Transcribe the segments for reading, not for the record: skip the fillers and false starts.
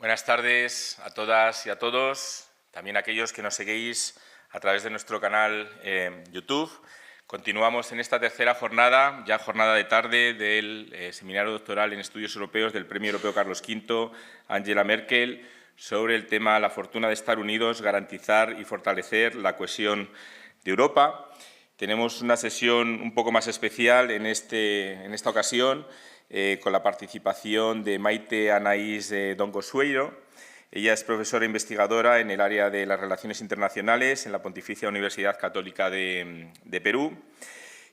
Buenas tardes a todas y a todos, también a aquellos que nos seguís a través de nuestro canal YouTube. Continuamos en esta tercera jornada, ya jornada de tarde, del Seminario Doctoral en Estudios Europeos del Premio Europeo Carlos V, Angela Merkel, sobre el tema La fortuna de estar unidos, garantizar y fortalecer la cohesión de Europa. Tenemos una sesión un poco más especial en esta ocasión, con la participación de Maite Anaís Dongo-Sueiro. Ella es profesora investigadora en el área de las Relaciones Internacionales en la Pontificia Universidad Católica de Perú.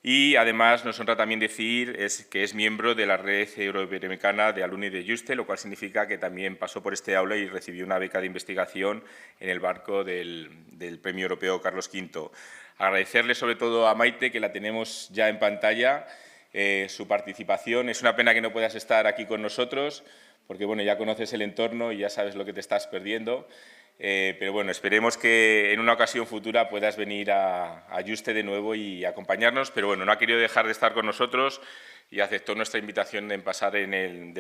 Y además nos honra también decir que es miembro de la Red Euroamericana de Alumni de Juste, lo cual significa que también pasó por este aula y recibió una beca de investigación en el marco del Premio Europeo Carlos V. Agradecerle sobre todo a Maite, que la tenemos ya en pantalla, su participación. Es una pena que no puedas estar aquí con nosotros, porque bueno, ya conoces el entorno y ya sabes lo que te estás perdiendo. Pero bueno, esperemos que en una ocasión futura puedas venir a Juste de nuevo y acompañarnos. Pero bueno, no ha querido dejar de estar con nosotros y aceptó nuestra invitación de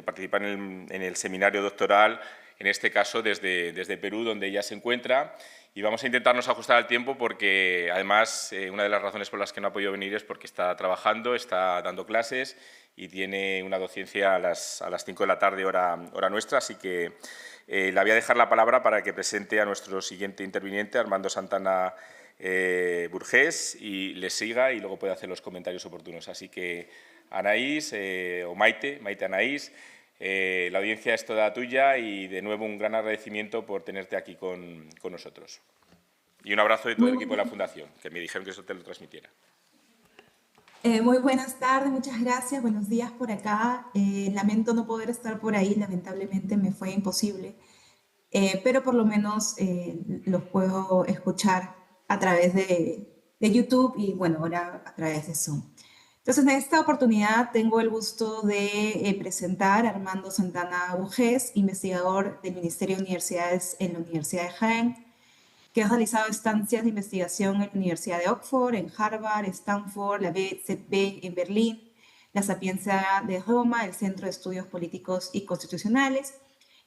participar en el seminario doctoral, en este caso desde Perú, donde ella se encuentra. Y vamos a intentarnos ajustar al tiempo porque, además, una de las razones por las que no ha podido venir es porque está trabajando, está dando clases y tiene una docencia a las 5 de la tarde, hora nuestra. Así que le voy a dejar la palabra para que presente a nuestro siguiente interviniente, Armando Santana Burgés, y le siga y luego puede hacer los comentarios oportunos. Así que, Anaís, o Maite Anaís, la audiencia es toda tuya y, de nuevo, un gran agradecimiento por tenerte aquí con nosotros. Y un abrazo de todo el equipo de la Fundación, que me dijeron que eso te lo transmitiera. Muy buenas tardes, muchas gracias, buenos días por acá. Lamento no poder estar por ahí, lamentablemente me fue imposible, pero por lo menos los puedo escuchar a través de YouTube y bueno, ahora a través de Zoom. Entonces, en esta oportunidad tengo el gusto de presentar a Armando Santana Bujés, investigador del Ministerio de Universidades en la Universidad de Jaén, que ha realizado estancias de investigación en la Universidad de Oxford, en Harvard, Stanford, la BZB en Berlín, la Sapienza de Roma, el Centro de Estudios Políticos y Constitucionales,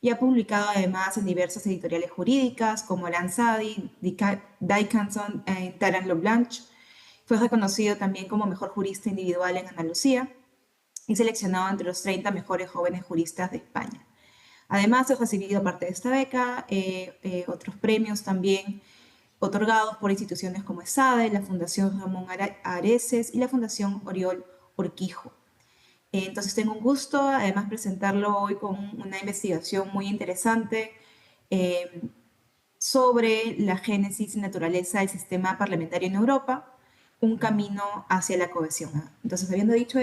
y ha publicado además en diversas editoriales jurídicas como Lansadi, Dickinson y Taran Leblanc. Fue reconocido también como mejor jurista individual en Andalucía y seleccionado entre los 30 mejores jóvenes juristas de España. Además, he recibido parte de esta beca, otros premios también otorgados por instituciones como ESADE, la Fundación Ramón Areces y la Fundación Oriol Urquijo. Entonces tengo un gusto, además, presentarlo hoy con una investigación muy interesante eh, sobre la génesis y naturaleza del sistema parlamentario en Europa, un camino hacia la cohesión. Entonces, habiendo dicho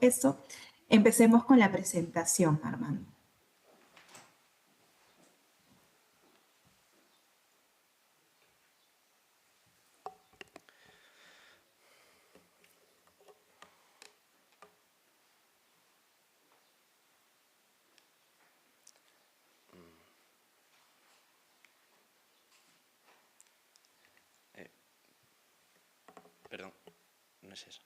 eso, empecemos con la presentación, Armando. Perdón, no es eso.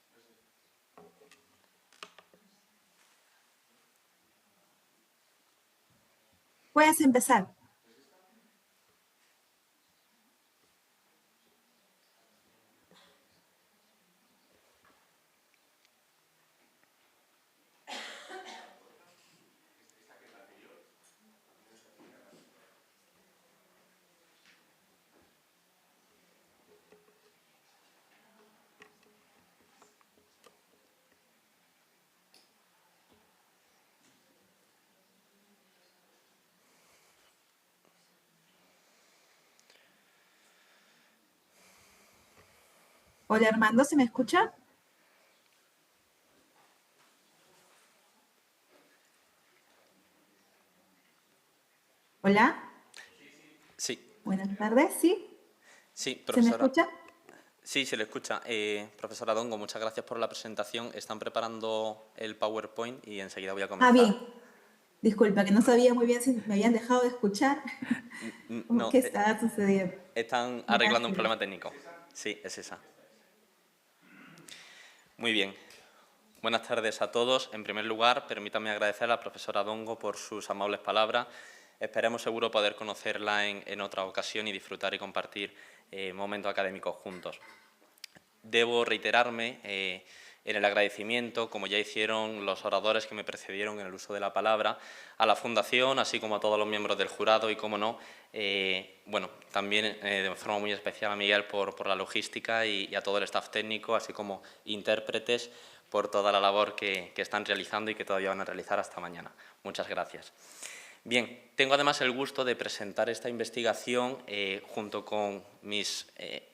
Puedes empezar. Hola, Armando, ¿se me escucha? Hola, Sí, buenas tardes, ¿sí? sí, ¿Se me profesora. escucha? Sí, se le escucha. Profesora Dongo, muchas gracias por la presentación. Están preparando el PowerPoint y enseguida voy a Ah, bien. comenzar. Disculpa, que no sabía muy bien si me habían dejado de escuchar o No, qué estaba sucediendo. están arreglando un Gracias. problema técnico. Sí, es esa. Muy bien. Buenas tardes a todos. En primer lugar, permítanme agradecer a la profesora Dongo por sus amables palabras. Esperemos seguro poder conocerla en otra ocasión y disfrutar y compartir momentos académicos juntos. Debo reiterarme en el agradecimiento, como ya hicieron los oradores que me precedieron en el uso de la palabra, a la Fundación, así como a todos los miembros del jurado y, como no, bueno, también de forma muy especial a Miguel por la logística y a todo el staff técnico, así como intérpretes, por toda la labor que están realizando y que todavía van a realizar hasta mañana. Muchas gracias. Bien, tengo además el gusto de presentar esta investigación junto con mis,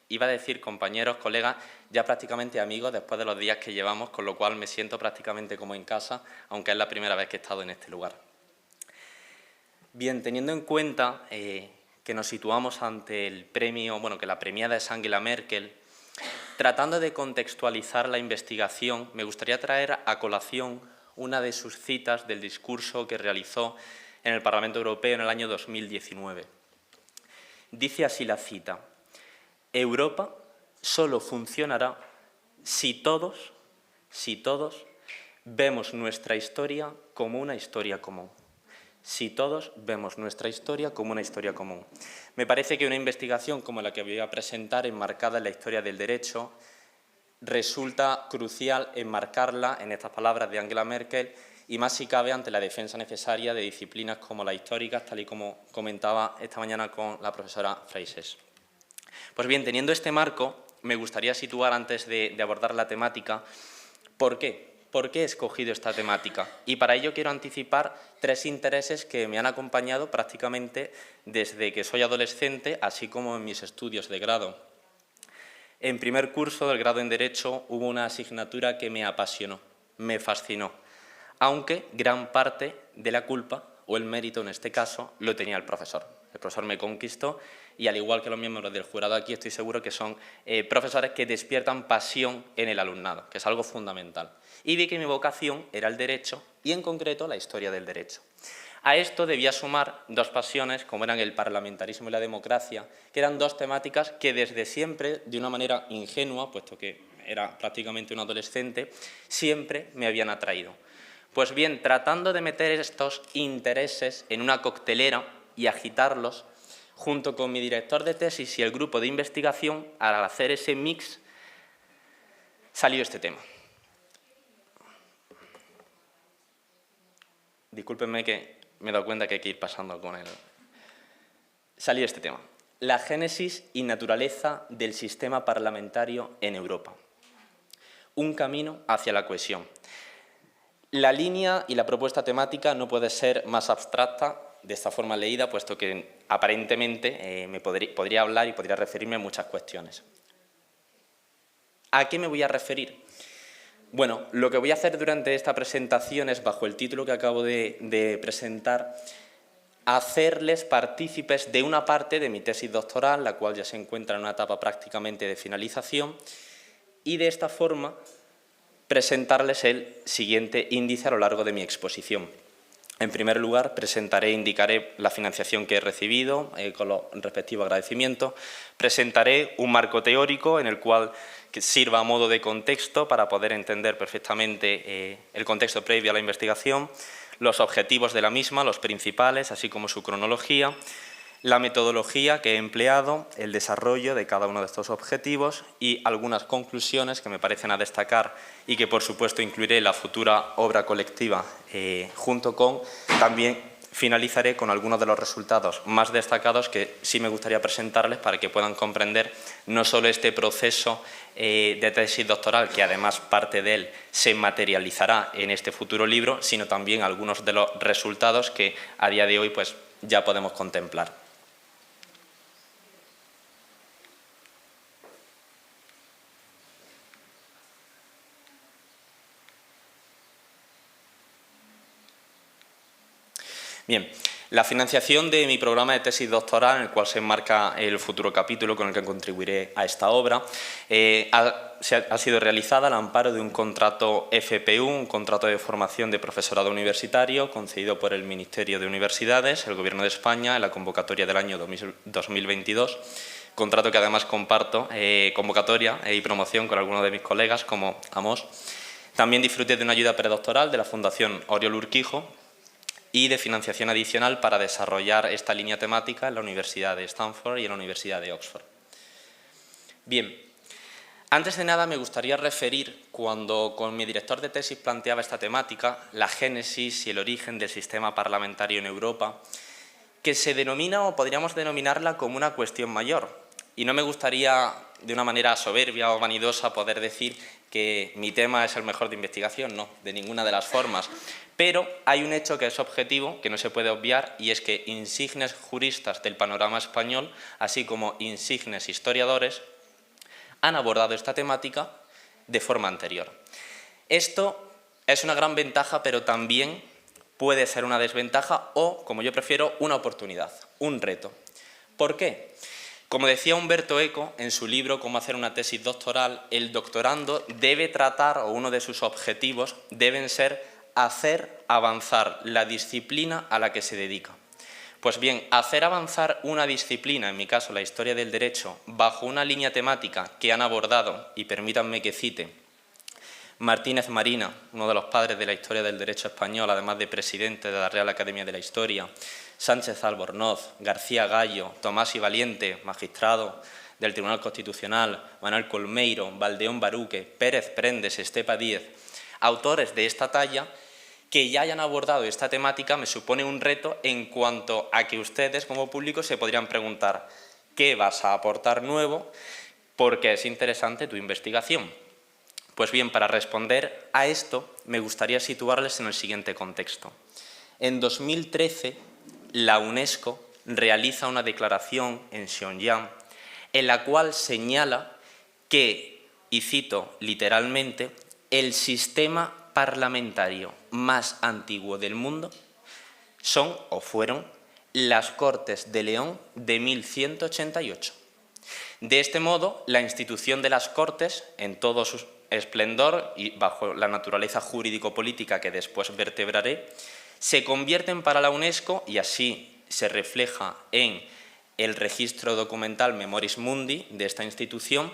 iba a decir compañeros, colegas, ya prácticamente amigos después de los días que llevamos, con lo cual me siento prácticamente como en casa, aunque es la primera vez que he estado en este lugar. Bien, teniendo en cuenta que nos situamos ante el premio, bueno, que la premiada es Angela Merkel, tratando de contextualizar la investigación, me gustaría traer a colación una de sus citas del discurso que realizó en el Parlamento Europeo en el año 2019. Dice así la cita: Europa solo funcionará si todos vemos nuestra historia como una historia común. Si todos vemos nuestra historia como una historia común. Me parece que una investigación como la que voy a presentar, enmarcada en la historia del derecho, resulta crucial enmarcarla en estas palabras de Angela Merkel, y más si cabe ante la defensa necesaria de disciplinas como las históricas, tal y como comentaba esta mañana con la profesora Freixes. Pues bien, teniendo este marco, me gustaría situar, antes de abordar la temática, ¿por qué? ¿Por qué he escogido esta temática? Y para ello quiero anticipar 3 intereses que me han acompañado prácticamente desde que soy adolescente, así como en mis estudios de grado. En primer curso del grado en Derecho hubo una asignatura que me apasionó, me fascinó, aunque gran parte de la culpa, o el mérito en este caso, lo tenía el profesor. El profesor me conquistó y, al igual que los miembros del jurado aquí, estoy seguro que son profesores que despiertan pasión en el alumnado, que es algo fundamental. Y vi que mi vocación era el derecho y, en concreto, la historia del derecho. A esto debía sumar 2 pasiones, como eran el parlamentarismo y la democracia, que eran 2 temáticas que desde siempre, de una manera ingenua, puesto que era prácticamente un adolescente, siempre me habían atraído. Pues bien, tratando de meter estos intereses en una coctelera y agitarlos, junto con mi director de tesis y el grupo de investigación, al hacer ese mix, salió este tema. Discúlpenme que me he dado cuenta que hay que ir pasando con él. Salió este tema: la génesis y naturaleza del sistema parlamentario en Europa. Un camino hacia la cohesión. La línea y la propuesta temática no puede ser más abstracta de esta forma leída, puesto que aparentemente me podría hablar y podría referirme a muchas cuestiones. ¿A qué me voy a referir? Bueno, lo que voy a hacer durante esta presentación es, bajo el título que acabo de presentar, hacerles partícipes de una parte de mi tesis doctoral, la cual ya se encuentra en una etapa prácticamente de finalización, y de esta forma presentarles el siguiente índice a lo largo de mi exposición. En primer lugar, presentaré e indicaré la financiación que he recibido, con los respectivos agradecimientos. Presentaré un marco teórico en el cual que sirva a modo de contexto para poder entender perfectamente el contexto previo a la investigación, los objetivos de la misma, los principales, así como su cronología, la metodología que he empleado, el desarrollo de cada uno de estos objetivos y algunas conclusiones que me parecen a destacar y que, por supuesto, incluiré en la futura obra colectiva, junto con, también finalizaré con algunos de los resultados más destacados que sí me gustaría presentarles para que puedan comprender no solo este proceso de tesis doctoral, que además parte de él se materializará en este futuro libro, sino también algunos de los resultados que a día de hoy pues, ya podemos contemplar. Bien, la financiación de mi programa de tesis doctoral, en el cual se enmarca el futuro capítulo con el que contribuiré a esta obra, ha sido realizada al amparo de un contrato FPU, un contrato de formación de profesorado universitario, concedido por el Ministerio de Universidades, el Gobierno de España, en la convocatoria del año 2022, contrato que además comparto, convocatoria y promoción con algunos de mis colegas, como Amos. También disfruté de una ayuda predoctoral de la Fundación Oriol Urquijo, y de financiación adicional para desarrollar esta línea temática en la Universidad de Stanford y en la Universidad de Oxford. Bien, antes de nada me gustaría referir, cuando con mi director de tesis planteaba esta temática, la génesis y el origen del sistema parlamentario en Europa, que se denomina, o podríamos denominarla, como una cuestión mayor. Y no me gustaría, de una manera soberbia o vanidosa, poder decir que mi tema es el mejor de investigación, no, de ninguna de las formas. Pero hay un hecho que es objetivo, que no se puede obviar, y es que insignes juristas del panorama español, así como insignes historiadores, han abordado esta temática de forma anterior. Esto es una gran ventaja, pero también puede ser una desventaja o, como yo prefiero, una oportunidad, un reto. ¿Por qué? Como decía Umberto Eco en su libro Cómo hacer una tesis doctoral, el doctorando debe tratar, o uno de sus objetivos deben ser hacer avanzar la disciplina a la que se dedica. Pues bien, hacer avanzar una disciplina, en mi caso la historia del derecho, bajo una línea temática que han abordado, y permítanme que cite, Martínez Marina, uno de los padres de la historia del derecho español, además de presidente de la Real Academia de la Historia, Sánchez Albornoz, García Gallo, Tomás y Valiente, magistrado del Tribunal Constitucional, Manuel Colmeiro, Valdeón Baruque, Pérez Prendes, Estepa Díez, autores de esta talla, que ya hayan abordado esta temática me supone un reto en cuanto a que ustedes como público se podrían preguntar ¿qué vas a aportar nuevo? Porque es interesante tu investigación. Pues bien, para responder a esto me gustaría situarles en el siguiente contexto. En 2013 la UNESCO realiza una declaración en Pyongyang en la cual señala que, y cito literalmente, el sistema parlamentario más antiguo del mundo son o fueron las Cortes de León de 1188. De este modo, la institución de las Cortes, en todo su esplendor y bajo la naturaleza jurídico-política que después vertebraré, se convierten para la UNESCO, y así se refleja en el registro documental Memoris Mundi de esta institución,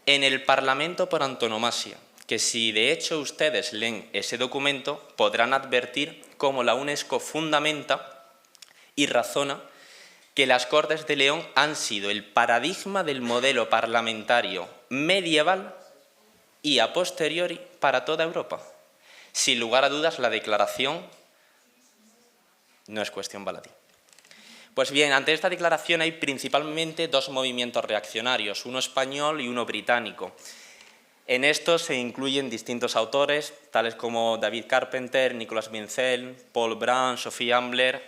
en el Parlamento por antonomasia, que si de hecho ustedes leen ese documento podrán advertir cómo la UNESCO fundamenta y razona que las Cortes de León han sido el paradigma del modelo parlamentario medieval y a posteriori para toda Europa. Sin lugar a dudas, la declaración no es cuestión baladí. Pues bien, ante esta declaración hay principalmente dos movimientos reaccionarios, uno español y uno británico. En estos se incluyen distintos autores, tales como David Carpenter, Nicholas Vincel, Paul Brown, Sophie Ambler,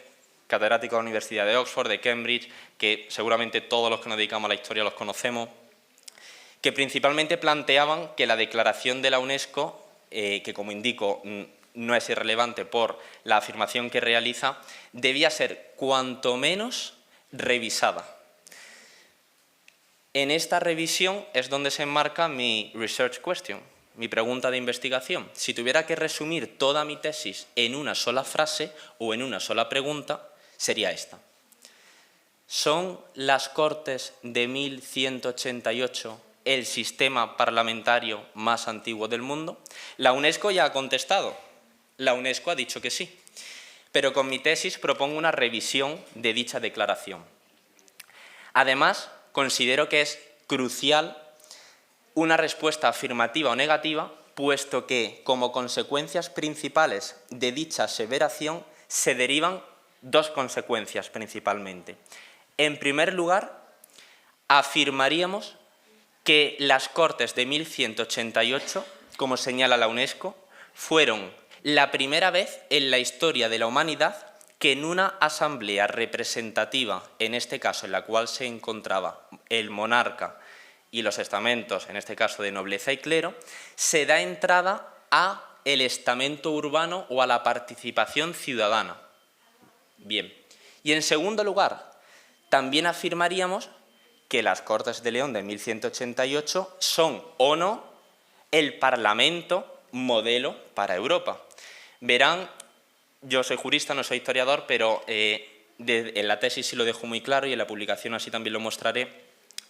catedrático de la Universidad de Oxford, de Cambridge, que seguramente todos los que nos dedicamos a la historia los conocemos, que principalmente planteaban que la declaración de la UNESCO, que como indico no es irrelevante por la afirmación que realiza, debía ser cuanto menos revisada. En esta revisión es donde se enmarca mi research question, mi pregunta de investigación. Si tuviera que resumir toda mi tesis en una sola frase o en una sola pregunta, sería esta. ¿Son las Cortes de 1188 el sistema parlamentario más antiguo del mundo? La UNESCO ya ha contestado. La UNESCO ha dicho que sí. Pero con mi tesis propongo una revisión de dicha declaración. Además, considero que es crucial una respuesta afirmativa o negativa, puesto que, como consecuencias principales de dicha aseveración, se derivan dos consecuencias principalmente. En primer lugar, afirmaríamos que las Cortes de 1188, como señala la UNESCO, fueron la primera vez en la historia de la humanidad que en una asamblea representativa, en este caso en la cual se encontraba el monarca y los estamentos, en este caso de nobleza y clero, se da entrada a el estamento urbano o a la participación ciudadana. Bien. Y en segundo lugar, también afirmaríamos que las Cortes de León de 1188 son o no el Parlamento modelo para Europa. Verán, yo soy jurista, no soy historiador, pero en la tesis sí lo dejo muy claro y en la publicación así también lo mostraré.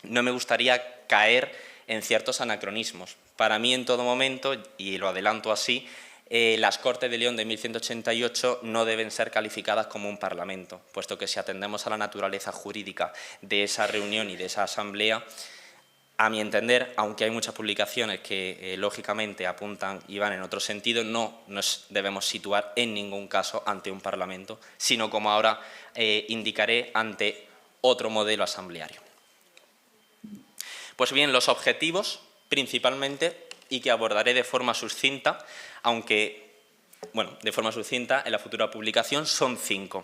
No me gustaría caer en ciertos anacronismos. Para mí, en todo momento, y lo adelanto así, las Cortes de León de 1188 no deben ser calificadas como un parlamento, puesto que si atendemos a la naturaleza jurídica de esa reunión y de esa asamblea, a mi entender, aunque hay muchas publicaciones que lógicamente apuntan y van en otro sentido, no nos debemos situar en ningún caso ante un parlamento, sino, como ahora indicaré, ante otro modelo asambleario. Pues bien, los objetivos, principalmente, y que abordaré de forma sucinta, aunque, bueno, de forma sucinta en la futura publicación, son 5.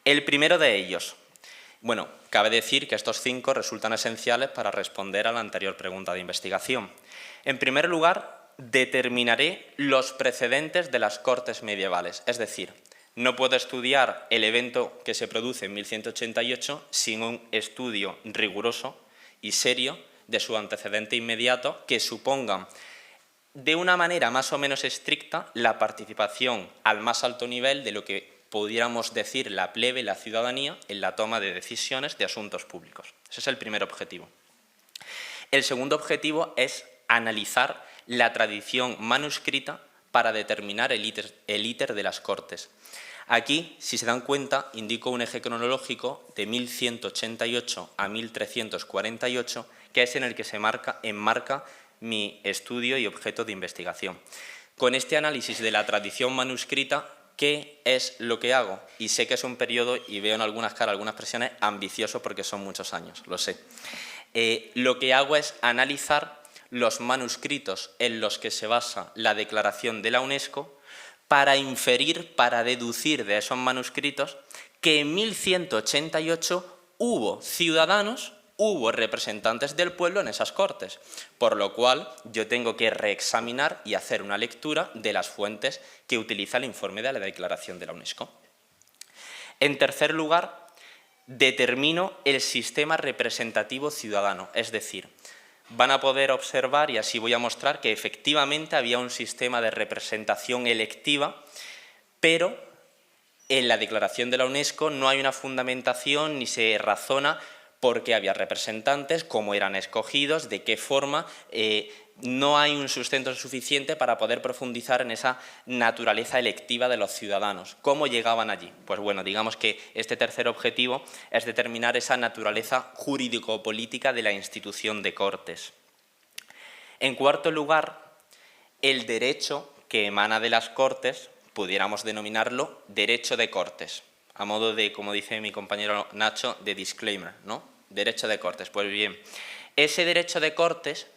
El primero de ellos, bueno, cabe decir que estos 5 resultan esenciales para responder a la anterior pregunta de investigación. En primer lugar, determinaré los precedentes de las Cortes medievales, es decir, no puedo estudiar el evento que se produce en 1188 sin un estudio riguroso y serio de su antecedente inmediato que supongan, de una manera más o menos estricta, la participación al más alto nivel de lo que pudiéramos decir la plebe, la ciudadanía, en la toma de decisiones de asuntos públicos. Ese es el primer objetivo. El segundo objetivo es analizar la tradición manuscrita para determinar el íter de las Cortes. Aquí, si se dan cuenta, indico un eje cronológico de 1188 a 1348, que es en el que se enmarca mi estudio y objeto de investigación. Con este análisis de la tradición manuscrita, ¿qué es lo que hago? Y sé que es un periodo, y veo en algunas caras algunas presiones, ambicioso porque son muchos años, lo sé. Lo que hago es analizar los manuscritos en los que se basa la declaración de la UNESCO para inferir, para deducir de esos manuscritos que en 1188 hubo ciudadanos, hubo representantes del pueblo en esas Cortes, por lo cual yo tengo que reexaminar y hacer una lectura de las fuentes que utiliza el informe de la Declaración de la UNESCO. En tercer lugar, determino el sistema representativo ciudadano, es decir, van a poder observar, y así voy a mostrar, que efectivamente había un sistema de representación electiva, pero en la Declaración de la UNESCO no hay una fundamentación ni se razona por qué había representantes, cómo eran escogidos, de qué forma. No hay un sustento suficiente para poder profundizar en esa naturaleza electiva de los ciudadanos. ¿Cómo llegaban allí? Pues bueno, digamos que este tercer objetivo es determinar esa naturaleza jurídico-política de la institución de Cortes. En cuarto lugar, el derecho que emana de las Cortes, pudiéramos denominarlo derecho de Cortes, a modo de, como dice mi compañero Nacho, de disclaimer, ¿no? Derecho de Cortes. Pues bien, ese derecho de Cortes,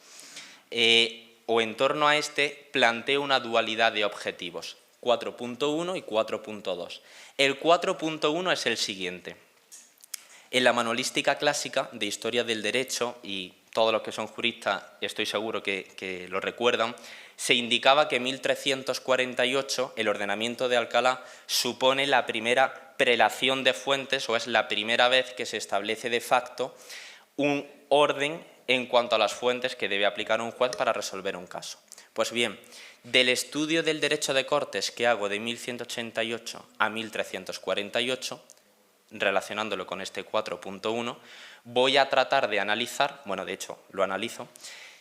o en torno a este, planteo una dualidad de objetivos, 4.1 y 4.2. El 4.1 es el siguiente. En la manualística clásica de Historia del Derecho, y todos los que son juristas estoy seguro que lo recuerdan, se indicaba que en 1348 el ordenamiento de Alcalá supone la primera prelación de fuentes, o es la primera vez que se establece de facto un orden en cuanto a las fuentes que debe aplicar un juez para resolver un caso. Pues bien, del estudio del derecho de Cortes que hago de 1188 a 1348, relacionándolo con este 4.1, voy a tratar de analizar, bueno, de hecho lo analizo,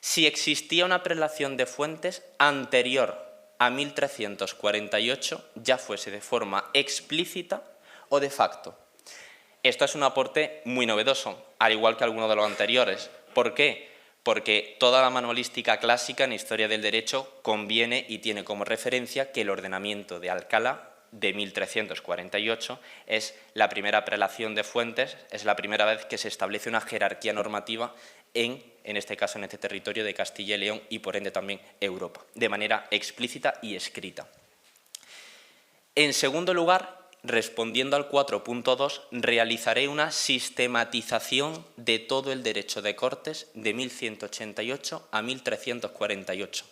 si existía una prelación de fuentes anterior a 1348, ya fuese de forma explícita o de facto. Esto es un aporte muy novedoso, al igual que algunos de los anteriores. ¿Por qué? Porque toda la manualística clásica en Historia del Derecho conviene y tiene como referencia que el ordenamiento de Alcalá de 1348 es la primera prelación de fuentes, es la primera vez que se establece una jerarquía normativa en este caso en este territorio de Castilla y León y por ende también Europa, de manera explícita y escrita. En segundo lugar, respondiendo al 4.2, realizaré una sistematización de todo el derecho de Cortes de 1188 a 1348.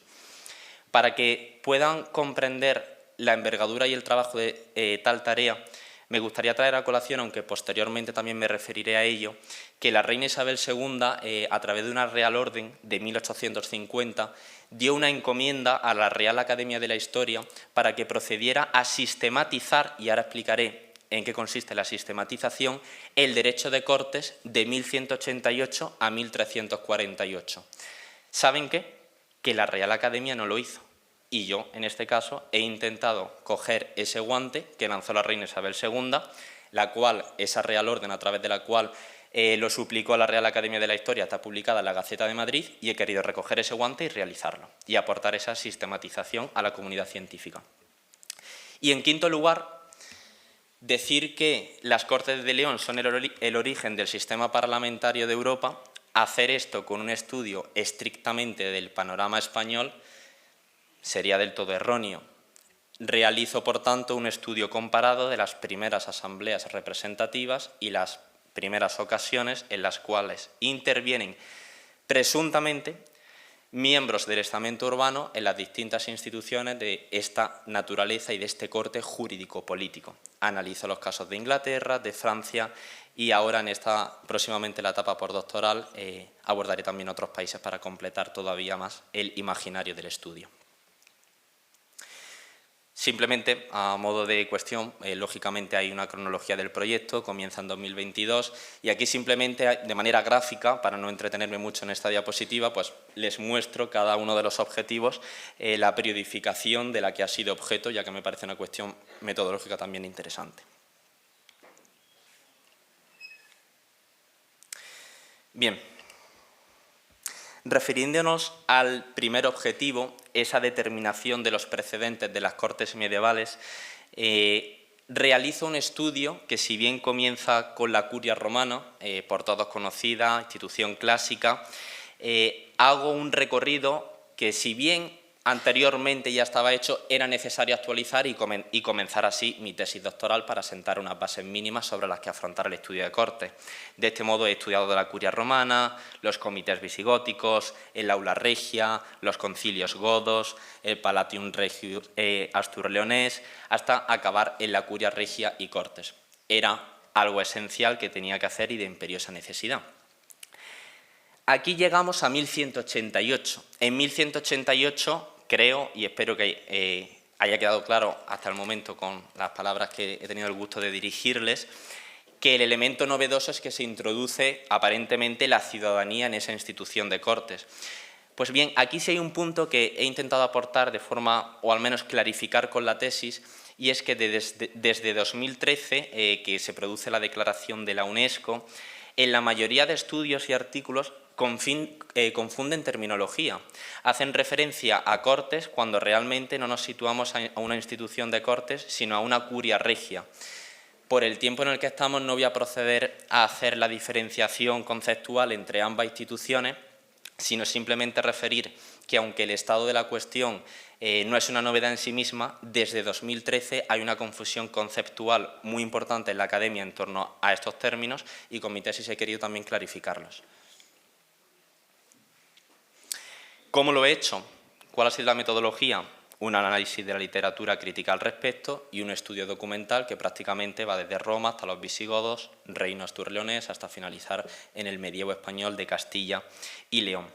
Para que puedan comprender la envergadura y el trabajo de tal tarea, me gustaría traer a colación, aunque posteriormente también me referiré a ello, que la reina Isabel II, a través de una Real Orden de 1850, dio una encomienda a la Real Academia de la Historia para que procediera a sistematizar, y ahora explicaré en qué consiste la sistematización, el derecho de Cortes de 1188 a 1348. ¿Saben qué? Que la Real Academia no lo hizo. y yo, en este caso, he intentado coger ese guante que lanzó la reina Isabel II, la cual, esa Real Orden a través de la cual lo suplicó a la Real Academia de la Historia, está publicada en la Gaceta de Madrid, y he querido recoger ese guante y realizarlo, y aportar esa sistematización a la comunidad científica. Y en quinto lugar, decir que las Cortes de León son el origen del sistema parlamentario de Europa. Hacer esto con un estudio estrictamente del panorama español sería del todo erróneo. Realizo, por tanto, un estudio comparado de las primeras asambleas representativas y las primeras ocasiones en las cuales intervienen presuntamente miembros del estamento urbano en las distintas instituciones de esta naturaleza y de este corte jurídico-político. Analizo los casos de Inglaterra, de Francia, y ahora próximamente la etapa postdoctoral abordaré también otros países para completar todavía más el imaginario del estudio. Simplemente, a modo de cuestión, lógicamente hay una cronología del proyecto, comienza en 2022, y aquí simplemente, de manera gráfica, para no entretenerme mucho en esta diapositiva, pues les muestro cada uno de los objetivos, la periodificación de la que ha sido objeto, ya que me parece una cuestión metodológica también interesante. Bien, refiriéndonos al primer objetivo, esa determinación de los precedentes de las Cortes medievales, realizo un estudio que, si bien comienza con la Curia romana, por todos conocida, institución clásica, hago un recorrido que, si bien anteriormente ya estaba hecho, era necesario actualizar y comenzar así mi tesis doctoral para sentar unas bases mínimas sobre las que afrontar el estudio de Cortes. De este modo he estudiado de la Curia romana, los comités visigóticos, el aula regia, los concilios godos, el Palatium Regius astur-leonés, hasta acabar en la Curia regia y Cortes. Era algo esencial que tenía que hacer y de imperiosa necesidad. Aquí llegamos a 1188. En 1188 creo, y espero que haya quedado claro hasta el momento con las palabras que he tenido el gusto de dirigirles, que el elemento novedoso es que se introduce aparentemente la ciudadanía en esa institución de Cortes. Pues bien, aquí sí hay un punto que he intentado aportar de forma, o al menos clarificar con la tesis, y es que desde 2013, que se produce la declaración de la UNESCO, en la mayoría de estudios y artículos confunden terminología. Hacen referencia a Cortes cuando realmente no nos situamos a una institución de Cortes, sino a una curia regia. Por el tiempo en el que estamos no voy a proceder a hacer la diferenciación conceptual entre ambas instituciones, sino simplemente referir que, aunque el estado de la cuestión no es una novedad en sí misma, desde 2013 hay una confusión conceptual muy importante en la academia en torno a estos términos, y con mi tesis he querido también clarificarlos. ¿Cómo lo he hecho? ¿Cuál ha sido la metodología? Un análisis de la literatura crítica al respecto y un estudio documental que prácticamente va desde Roma hasta los visigodos, reino astur-leonés, hasta finalizar en el medievo español de Castilla y León.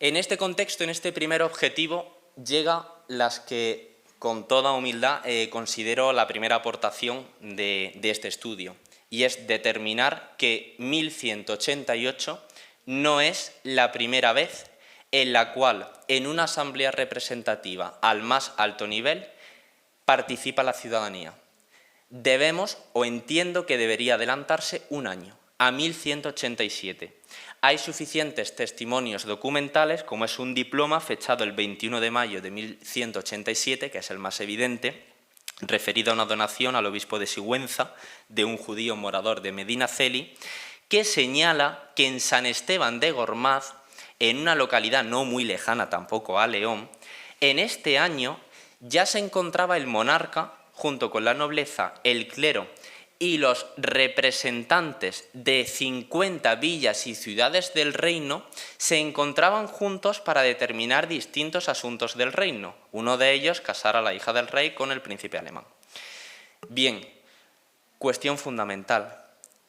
En este contexto, en este primer objetivo, llega las que, con toda humildad, considero la primera aportación de este estudio, y es determinar que 1188 no es la primera vez en la cual, en una asamblea representativa al más alto nivel, participa la ciudadanía. Debemos, o entiendo que debería adelantarse un año, a 1187. Hay suficientes testimonios documentales, como es un diploma fechado el 21 de mayo de 1187, que es el más evidente, referido a una donación al obispo de Sigüenza, de un judío morador de Medinaceli, que señala que en San Esteban de Gormaz, en una localidad no muy lejana tampoco a León, en este año ya se encontraba el monarca, junto con la nobleza, el clero y los representantes de 50 villas y ciudades del reino, se encontraban juntos para determinar distintos asuntos del reino. Uno de ellos, casar a la hija del rey con el príncipe alemán. Bien, cuestión fundamental.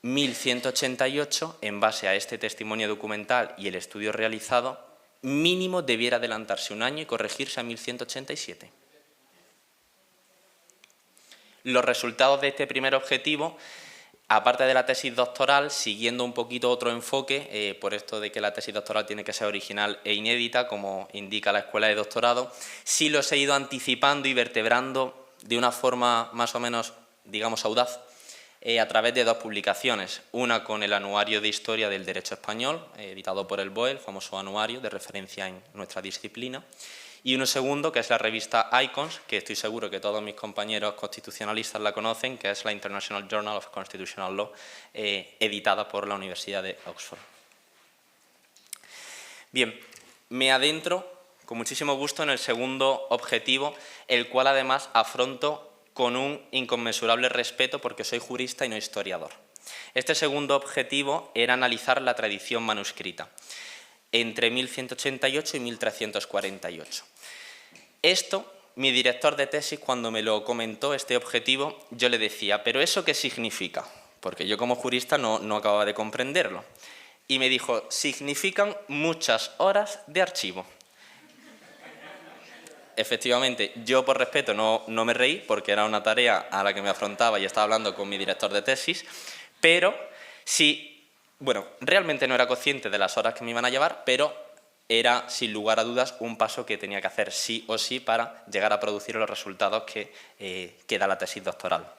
1188, en base a este testimonio documental y el estudio realizado, mínimo debiera adelantarse un año y corregirse a 1187. Los resultados de este primer objetivo Aparte de la tesis doctoral, siguiendo un poquito otro enfoque, por esto de que la tesis doctoral tiene que ser original e inédita, como indica la escuela de doctorado, sí los he ido anticipando y vertebrando de una forma más o menos, digamos, audaz, a través de 2 publicaciones. Una con el Anuario de Historia del Derecho Español, editado por el BOE, el famoso anuario de referencia en nuestra disciplina, y uno segundo, que es la revista Icons, que estoy seguro que todos mis compañeros constitucionalistas la conocen, que es la International Journal of Constitutional Law, editada por la Universidad de Oxford. Bien, me adentro con muchísimo gusto en el segundo objetivo, el cual además afronto con un inconmensurable respeto porque soy jurista y no historiador. Este segundo objetivo era analizar la tradición manuscrita entre 1188 y 1348. Esto, mi director de tesis, cuando me lo comentó, este objetivo, yo le decía, ¿pero eso qué significa? Porque yo como jurista no acababa de comprenderlo. Y me dijo, significan muchas horas de archivo. Efectivamente, yo por respeto no me reí, porque era una tarea a la que me afrontaba y estaba hablando con mi director de tesis, pero sí, bueno, realmente no era consciente de las horas que me iban a llevar, pero era, sin lugar a dudas, un paso que tenía que hacer sí o sí para llegar a producir los resultados que da la tesis doctoral.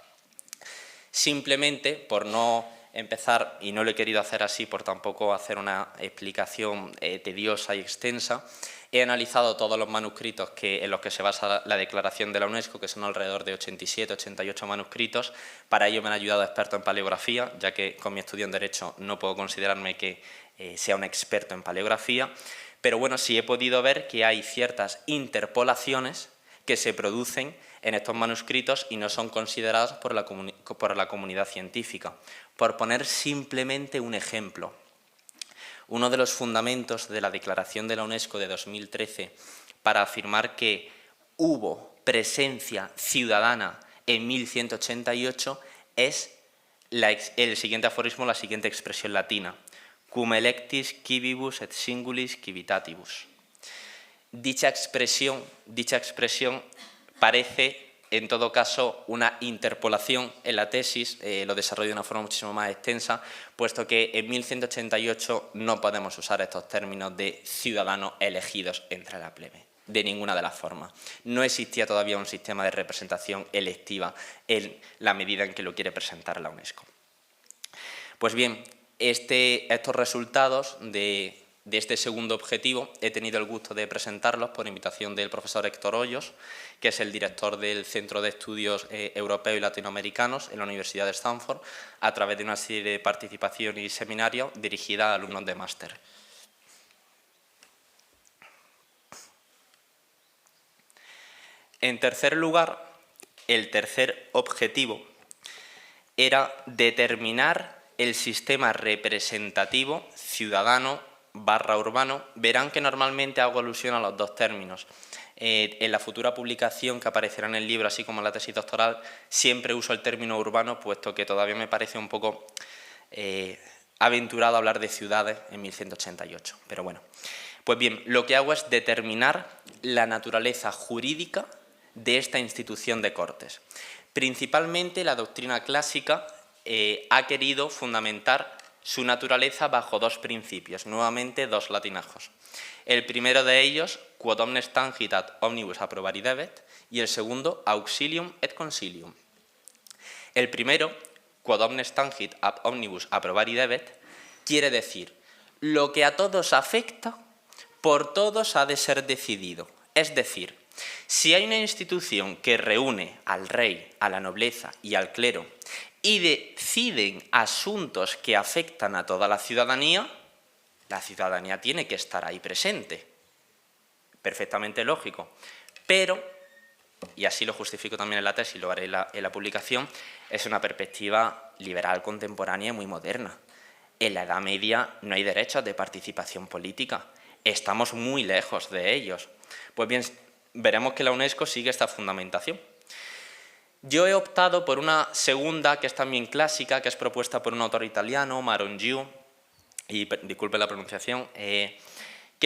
Simplemente, por no empezar, y no lo he querido hacer así por tampoco hacer una explicación tediosa y extensa, he analizado todos los manuscritos en los que se basa la declaración de la UNESCO, que son alrededor de 87, 88 manuscritos. Para ello me han ayudado expertos en paleografía, ya que con mi estudio en Derecho no puedo considerarme que sea un experto en paleografía, pero bueno, sí he podido ver que hay ciertas interpolaciones que se producen en estos manuscritos y no son consideradas por la comunidad científica. Por poner simplemente un ejemplo, uno de los fundamentos de la Declaración de la UNESCO de 2013 para afirmar que hubo presencia ciudadana en 1188 es el siguiente aforismo, la siguiente expresión latina: cum electis quibibus et singulis quivitatibus. Dicha expresión parece, en todo caso, una interpolación en la tesis, lo desarrollo de una forma muchísimo más extensa, puesto que en 1188 no podemos usar estos términos de ciudadanos elegidos entre la plebe, de ninguna de las formas. No existía todavía un sistema de representación electiva en la medida en que lo quiere presentar la UNESCO. Pues bien, estos resultados de este segundo objetivo he tenido el gusto de presentarlos por invitación del profesor Héctor Hoyos, que es el director del Centro de Estudios Europeos y Latinoamericanos en la Universidad de Stanford, a través de una serie de participaciones y seminarios dirigida a alumnos de máster. En tercer lugar, el tercer objetivo era determinar el sistema representativo ciudadano / urbano. Verán que normalmente hago alusión a los dos términos. En la futura publicación que aparecerá en el libro, así como en la tesis doctoral, siempre uso el término urbano, puesto que todavía me parece un poco aventurado hablar de ciudades en 1188. Pero bueno, pues bien, lo que hago es determinar la naturaleza jurídica de esta institución de Cortes. Principalmente la doctrina clásica ha querido fundamentar su naturaleza bajo dos principios, nuevamente dos latinajos. El primero de ellos, quod omnes tangit ad omnibus approbari debet, y el segundo, auxilium et consilium. El primero, quod omnes tangit ad omnibus approbari debet, quiere decir, lo que a todos afecta, por todos ha de ser decidido. Es decir, si hay una institución que reúne al rey, a la nobleza y al clero y deciden asuntos que afectan a toda la ciudadanía tiene que estar ahí presente. Perfectamente lógico. Pero, y así lo justifico también en la tesis y lo haré en la publicación, es una perspectiva liberal contemporánea y muy moderna. En la Edad Media no hay derechos de participación política. Estamos muy lejos de ellos. Pues bien, veremos que la UNESCO sigue esta fundamentación. Yo he optado por una segunda, que es también clásica, que es propuesta por un autor italiano, Marongiu, y disculpe la pronunciación, que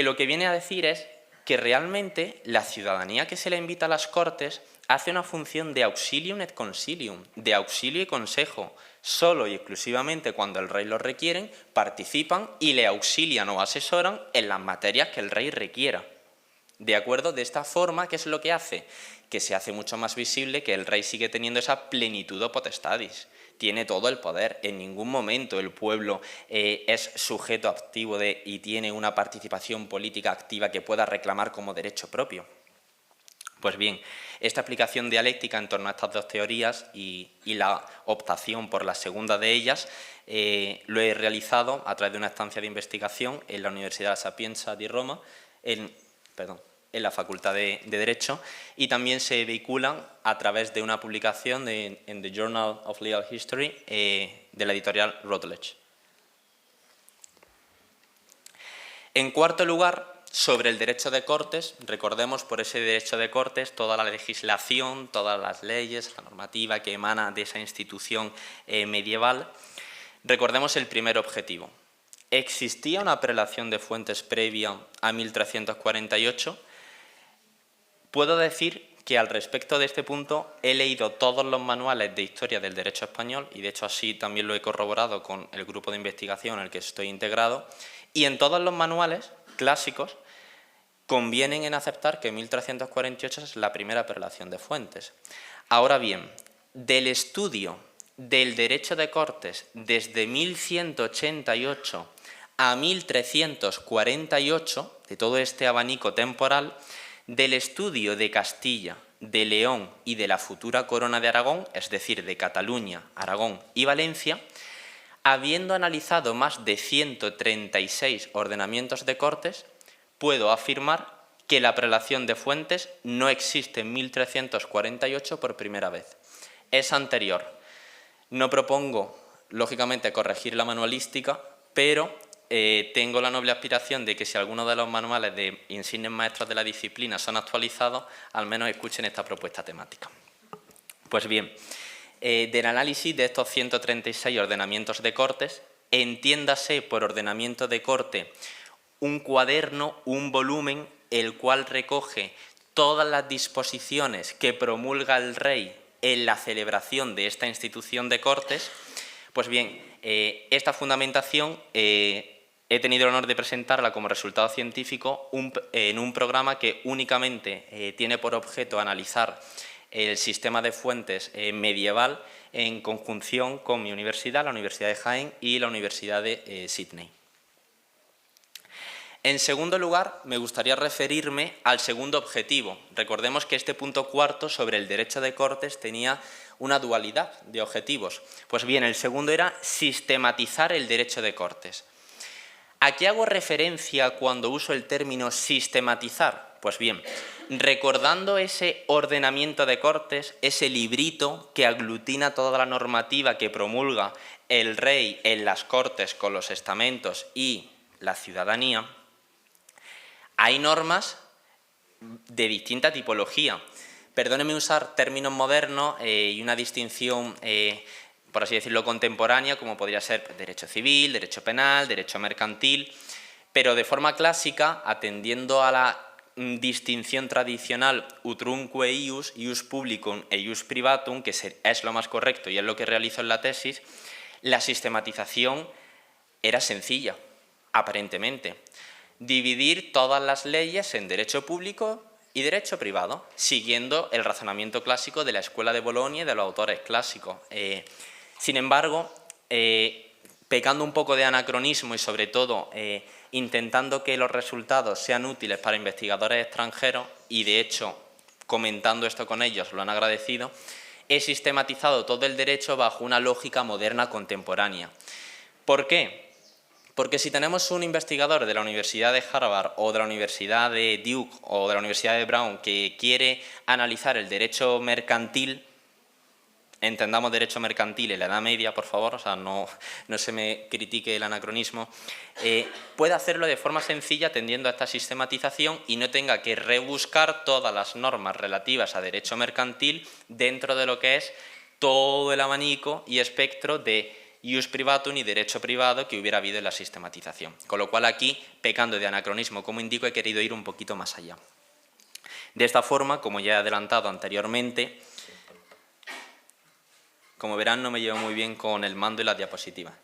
lo que viene a decir es que realmente la ciudadanía que se le invita a las Cortes hace una función de auxilium et consilium, de auxilio y consejo. Solo y exclusivamente cuando el rey lo requieren, participan y le auxilian o asesoran en las materias que el rey requiera. ¿De acuerdo? De esta forma, ¿qué es lo que hace? Que se hace mucho más visible que el rey sigue teniendo esa plenitud o potestadis. Tiene todo el poder. En ningún momento el pueblo es sujeto activo y tiene una participación política activa que pueda reclamar como derecho propio. Pues bien, esta aplicación dialéctica en torno a estas dos teorías y la optación por la segunda de ellas lo he realizado a través de una estancia de investigación en la Universidad Sapienza di Roma, en la Facultad de Derecho, y también se vehiculan a través de una publicación en The Journal of Legal History de la editorial Routledge. En cuarto lugar, sobre el derecho de Cortes, recordemos por ese derecho de Cortes toda la legislación, todas las leyes, la normativa que emana de esa institución medieval. Recordemos el primer objetivo. ¿Existía una prelación de fuentes previa a 1348? Puedo decir que al respecto de este punto he leído todos los manuales de historia del derecho español, y de hecho así también lo he corroborado con el grupo de investigación en el que estoy integrado, y en todos los manuales clásicos convienen en aceptar que 1348 es la primera prelación de fuentes. Ahora bien, del estudio del derecho de Cortes desde 1188 a 1348, de todo este abanico temporal, del estudio de Castilla, de León y de la futura corona de Aragón, es decir, de Cataluña, Aragón y Valencia, habiendo analizado más de 136 ordenamientos de Cortes, puedo afirmar que la prelación de fuentes no existe en 1348 por primera vez. Es anterior. No propongo, lógicamente, corregir la manualística, pero tengo la noble aspiración de que si alguno de los manuales de insignes maestros de la disciplina son actualizados, al menos escuchen esta propuesta temática. Pues bien, del análisis de estos 136 ordenamientos de Cortes, entiéndase por ordenamiento de corte un cuaderno, un volumen, el cual recoge todas las disposiciones que promulga el rey en la celebración de esta institución de Cortes. Pues bien, esta fundamentación he tenido el honor de presentarla como resultado científico en un programa que únicamente tiene por objeto analizar el sistema de fuentes medieval en conjunción con mi universidad, la Universidad de Jaén y la Universidad de Sydney. En segundo lugar, me gustaría referirme al segundo objetivo. Recordemos que este punto cuarto sobre el derecho de Cortes tenía una dualidad de objetivos. Pues bien, el segundo era sistematizar el derecho de Cortes. ¿A qué hago referencia cuando uso el término sistematizar? Pues bien, recordando ese ordenamiento de Cortes, ese librito que aglutina toda la normativa que promulga el rey en las Cortes con los estamentos y la ciudadanía, hay normas de distinta tipología. Perdónenme usar términos modernos y una distinción, por así decirlo, contemporánea, como podría ser derecho civil, derecho penal, derecho mercantil, pero de forma clásica, atendiendo a la distinción tradicional utrumque ius, ius publicum e ius privatum, que es lo más correcto y es lo que realizo en la tesis, la sistematización era sencilla, aparentemente. Dividir todas las leyes en derecho público y derecho privado, siguiendo el razonamiento clásico de la Escuela de Bolonia y de los autores clásicos. Sin embargo, pecando un poco de anacronismo y sobre todo intentando que los resultados sean útiles para investigadores extranjeros, y de hecho comentando esto con ellos lo han agradecido, he sistematizado todo el derecho bajo una lógica moderna contemporánea. ¿Por qué? Porque si tenemos un investigador de la Universidad de Harvard o de la Universidad de Duke o de la Universidad de Brown que quiere analizar el derecho mercantil, entendamos derecho mercantil en la Edad Media, por favor, o sea, no se me critique el anacronismo, puede hacerlo de forma sencilla tendiendo a esta sistematización y no tenga que rebuscar todas las normas relativas a derecho mercantil dentro de lo que es todo el abanico y espectro de ius privatum y derecho privado que hubiera habido en la sistematización. Con lo cual aquí, pecando de anacronismo, como indico, he querido ir un poquito más allá. De esta forma, como ya he adelantado anteriormente, como verán, no me llevo muy bien con el mando y las diapositivas.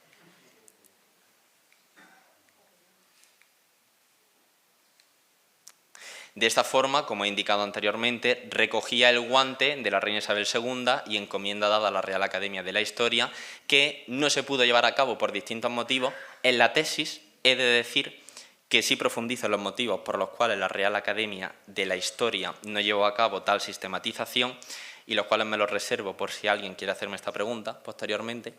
De esta forma, como he indicado anteriormente, recogía el guante de la reina Isabel II y encomienda dada a la Real Academia de la Historia, que no se pudo llevar a cabo por distintos motivos. En la tesis he de decir que sí profundizo en los motivos por los cuales la Real Academia de la Historia no llevó a cabo tal sistematización, y los cuales me los reservo por si alguien quiere hacerme esta pregunta posteriormente,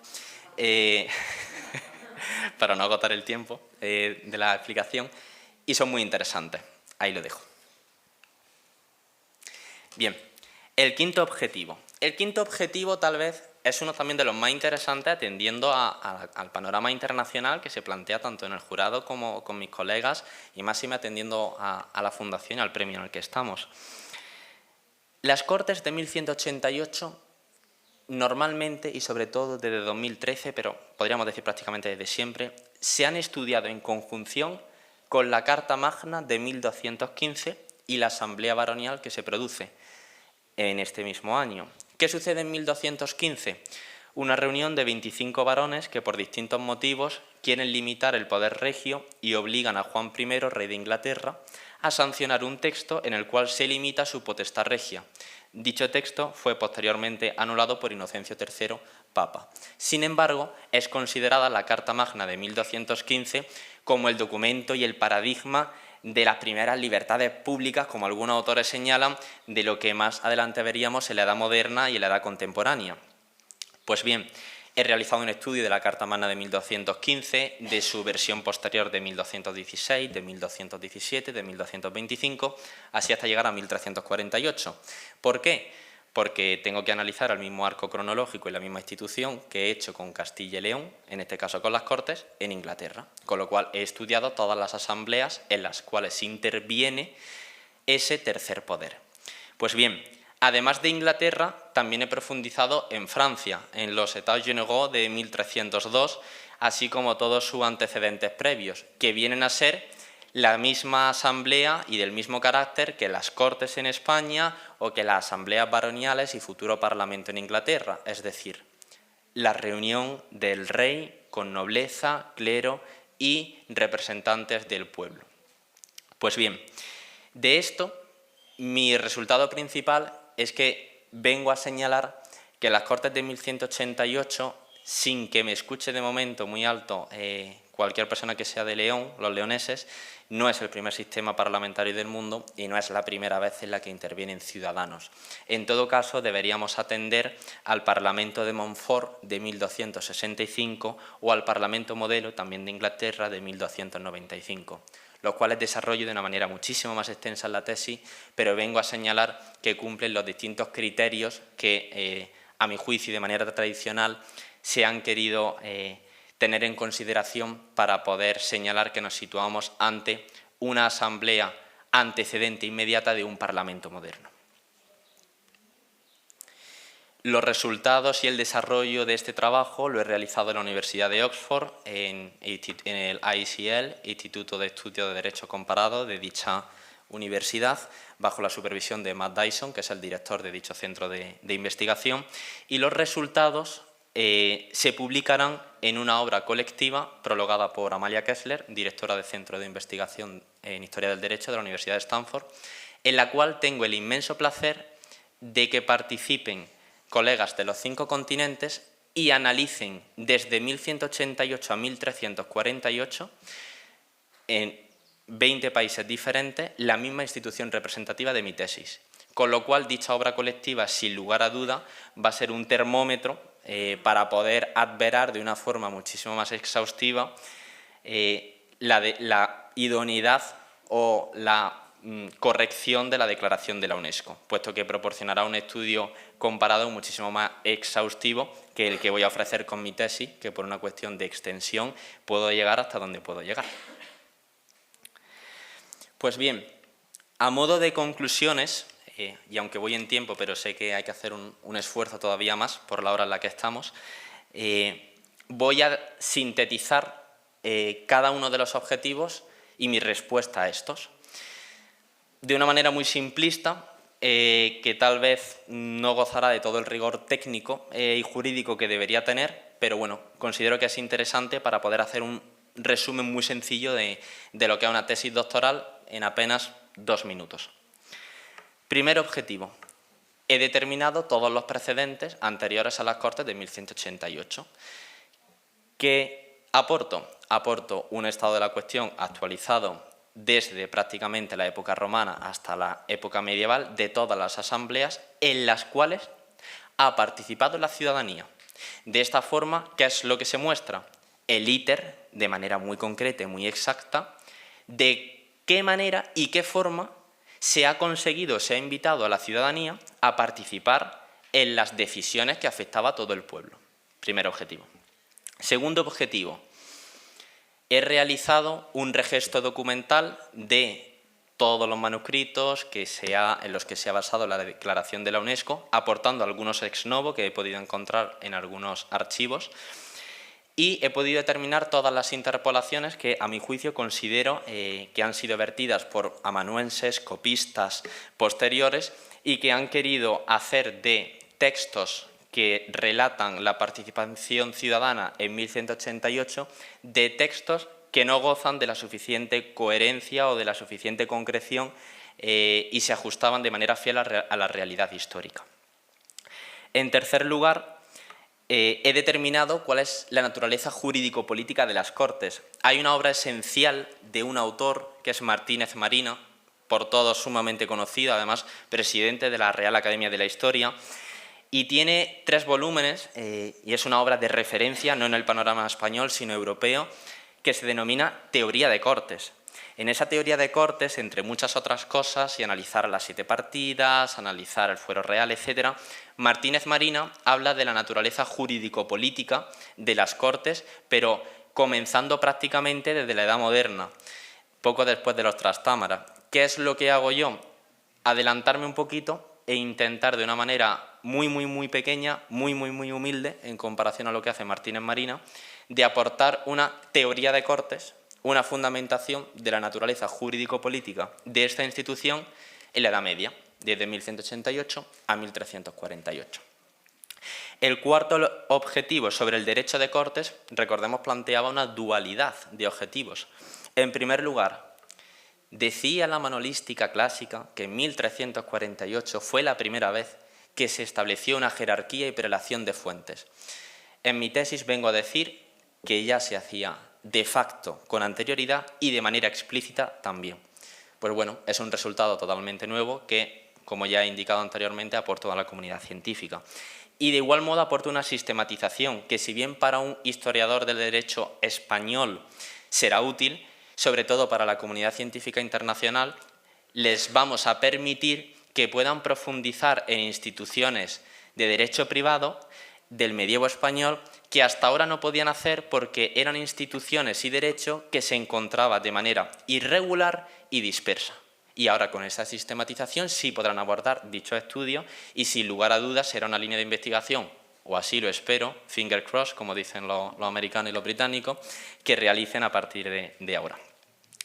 para no agotar el tiempo de la explicación, y son muy interesantes. Ahí lo dejo. Bien, el quinto objetivo. El quinto objetivo tal vez es uno también de los más interesantes, atendiendo al panorama internacional que se plantea tanto en el jurado como con mis colegas, y máxime atendiendo a la fundación y al premio en el que estamos. Las Cortes de 1188, normalmente y sobre todo desde 2013, pero podríamos decir prácticamente desde siempre, se han estudiado en conjunción con la Carta Magna de 1215 y la Asamblea Baronial que se produce en este mismo año. ¿Qué sucede en 1215? Una reunión de 25 varones que por distintos motivos quieren limitar el poder regio y obligan a Juan I, rey de Inglaterra, a sancionar un texto en el cual se limita su potestad regia. Dicho texto fue posteriormente anulado por Inocencio III, Papa. Sin embargo, es considerada la Carta Magna de 1215 como el documento y el paradigma de las primeras libertades públicas, como algunos autores señalan, de lo que más adelante veríamos en la Edad Moderna y en la Edad Contemporánea. Pues bien, he realizado un estudio de la Carta Magna de 1215, de su versión posterior de 1216, de 1217, de 1225, así hasta llegar a 1348. ¿Por qué? Porque tengo que analizar el mismo arco cronológico y la misma institución que he hecho con Castilla y León, en este caso con las Cortes, en Inglaterra. Con lo cual he estudiado todas las asambleas en las cuales interviene ese tercer poder. Pues bien, además de Inglaterra, también he profundizado en Francia, en los États Généraux de 1302, así como todos sus antecedentes previos, que vienen a ser la misma asamblea y del mismo carácter que las Cortes en España o que las asambleas baroniales y futuro Parlamento en Inglaterra, es decir, la reunión del rey con nobleza, clero y representantes del pueblo. Pues bien, de esto, mi resultado principal es que vengo a señalar que las Cortes de 1188, sin que me escuche de momento muy alto cualquier persona que sea de León, los leoneses, no es el primer sistema parlamentario del mundo y no es la primera vez en la que intervienen ciudadanos. En todo caso, deberíamos atender al Parlamento de Montfort de 1265 o al Parlamento Modelo, también de Inglaterra, de 1295. Los cuales desarrollo de una manera muchísimo más extensa en la tesis, pero vengo a señalar que cumplen los distintos criterios que, a mi juicio y de manera tradicional, se han querido tener en consideración para poder señalar que nos situamos ante una asamblea antecedente inmediata de un parlamento moderno. Los resultados y el desarrollo de este trabajo lo he realizado en la Universidad de Oxford, en el ICL, Instituto de Estudios de Derecho Comparado de dicha universidad, bajo la supervisión de Matt Dyson, que es el director de dicho centro de investigación, y los resultados se publicarán en una obra colectiva prologada por Amalia Kessler, directora del Centro de Investigación en Historia del Derecho de la Universidad de Stanford, en la cual tengo el inmenso placer de que participen colegas de los 5 continentes y analicen desde 1188 a 1348 en 20 países diferentes la misma institución representativa de mi tesis. Con lo cual, dicha obra colectiva, sin lugar a duda, va a ser un termómetro para poder adverar de una forma muchísimo más exhaustiva la idoneidad o la corrección de la declaración de la UNESCO, puesto que proporcionará un estudio comparado muchísimo más exhaustivo que el que voy a ofrecer con mi tesis, que por una cuestión de extensión puedo llegar hasta donde puedo llegar. Pues bien, a modo de conclusiones, y aunque voy en tiempo, pero sé que hay que hacer un esfuerzo todavía más por la hora en la que estamos, voy a sintetizar cada uno de los objetivos y mi respuesta a estos. De una manera muy simplista, que tal vez no gozará de todo el rigor técnico y jurídico que debería tener, pero bueno, considero que es interesante para poder hacer un resumen muy sencillo de lo que es una tesis doctoral en apenas 2 minutos. Primer objetivo. He determinado todos los precedentes anteriores a las Cortes de 1188. ¿Qué aporto? Aporto un estado de la cuestión actualizado desde prácticamente la época romana hasta la época medieval de todas las asambleas en las cuales ha participado la ciudadanía. De esta forma, ¿qué es lo que se muestra? El íter, de manera muy concreta y muy exacta, de qué manera y qué forma se ha conseguido, se ha invitado a la ciudadanía a participar en las decisiones que afectaba a todo el pueblo. Primer objetivo. Segundo objetivo. He realizado un registro documental de todos los manuscritos en los que se ha basado la declaración de la UNESCO, aportando algunos ex novo que he podido encontrar en algunos archivos, y he podido determinar todas las interpolaciones que, a mi juicio, considero que han sido vertidas por amanuenses, copistas posteriores y que han querido hacer de textos que relatan la participación ciudadana en 1188 de textos que no gozan de la suficiente coherencia o de la suficiente concreción y se ajustaban de manera fiel a la realidad histórica. En tercer lugar, he determinado cuál es la naturaleza jurídico-política de las Cortes. Hay una obra esencial de un autor que es Martínez Marina, por todos sumamente conocido, además presidente de la Real Academia de la Historia, y tiene 3 volúmenes, y es una obra de referencia, no en el panorama español, sino europeo, que se denomina Teoría de Cortes. En esa teoría de Cortes, entre muchas otras cosas, y analizar las 7 partidas, analizar el fuero real, etc., Martínez Marina habla de la naturaleza jurídico-política de las Cortes, pero comenzando prácticamente desde la Edad Moderna, poco después de los Trastámara. ¿Qué es lo que hago yo? Adelantarme un poquito e intentar de una manera muy pequeña, muy humilde, en comparación a lo que hace Martínez Marina, de aportar una teoría de Cortes, una fundamentación de la naturaleza jurídico-política de esta institución en la Edad Media, desde 1188 a 1348. El cuarto objetivo sobre el derecho de Cortes, recordemos, planteaba una dualidad de objetivos. En primer lugar, decía la manolística clásica que en 1348 fue la primera vez que se estableció una jerarquía y prelación de fuentes. En mi tesis vengo a decir que ya se hacía de facto con anterioridad y de manera explícita también. Pues bueno, es un resultado totalmente nuevo que, como ya he indicado anteriormente, aportó a la comunidad científica. Y de igual modo aporta una sistematización que, si bien para un historiador del derecho español será útil, sobre todo para la comunidad científica internacional, les vamos a permitir que puedan profundizar en instituciones de derecho privado del medievo español que hasta ahora no podían hacer porque eran instituciones y derecho que se encontraban de manera irregular y dispersa. Y ahora con esa sistematización sí podrán abordar dicho estudio y sin lugar a dudas será una línea de investigación, o así lo espero, finger cross, como dicen los americanos y los británicos, que realicen a partir de ahora.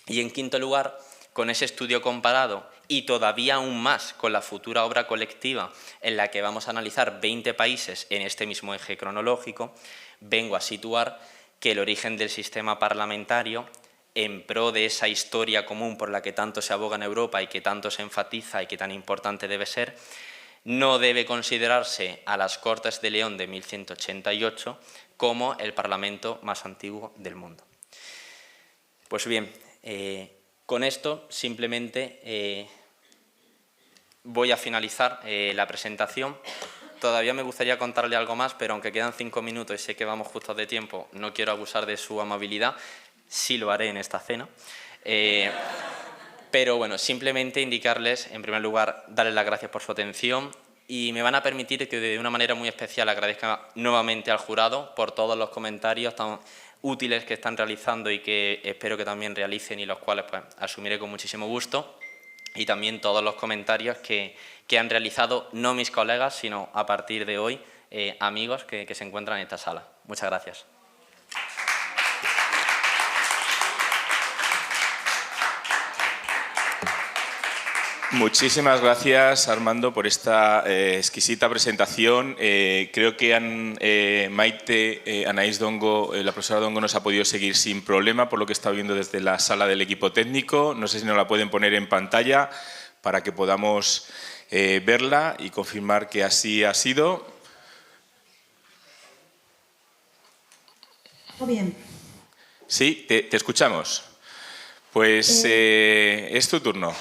Y en quinto lugar, con ese estudio comparado y todavía aún más con la futura obra colectiva en la que vamos a analizar 20 países en este mismo eje cronológico, vengo a situar que el origen del sistema parlamentario, en pro de esa historia común por la que tanto se aboga en Europa y que tanto se enfatiza y que tan importante debe ser, no debe considerarse a las Cortes de León de 1188 como el parlamento más antiguo del mundo. Pues bien, con esto simplemente voy a finalizar la presentación. Todavía me gustaría contarle algo más, pero aunque quedan 5 minutos y sé que vamos justos de tiempo, no quiero abusar de su amabilidad. Sí lo haré en esta cena. Pero bueno, simplemente indicarles, en primer lugar, darles las gracias por su atención y me van a permitir que de una manera muy especial agradezca nuevamente al jurado por todos los comentarios tan útiles que están realizando y que espero que también realicen y los cuales pues asumiré con muchísimo gusto, y también todos los comentarios que han realizado no mis colegas, sino a partir de hoy amigos que se encuentran en esta sala. Muchas gracias. Muchísimas gracias, Armando, por esta exquisita presentación. Creo que Maite, Anaís Dongo, la profesora Dongo, nos ha podido seguir sin problema, por lo que he estado viendo desde la sala del equipo técnico. No sé si nos la pueden poner en pantalla para que podamos verla y confirmar que así ha sido. Muy bien. Sí, te escuchamos. Pues es tu turno.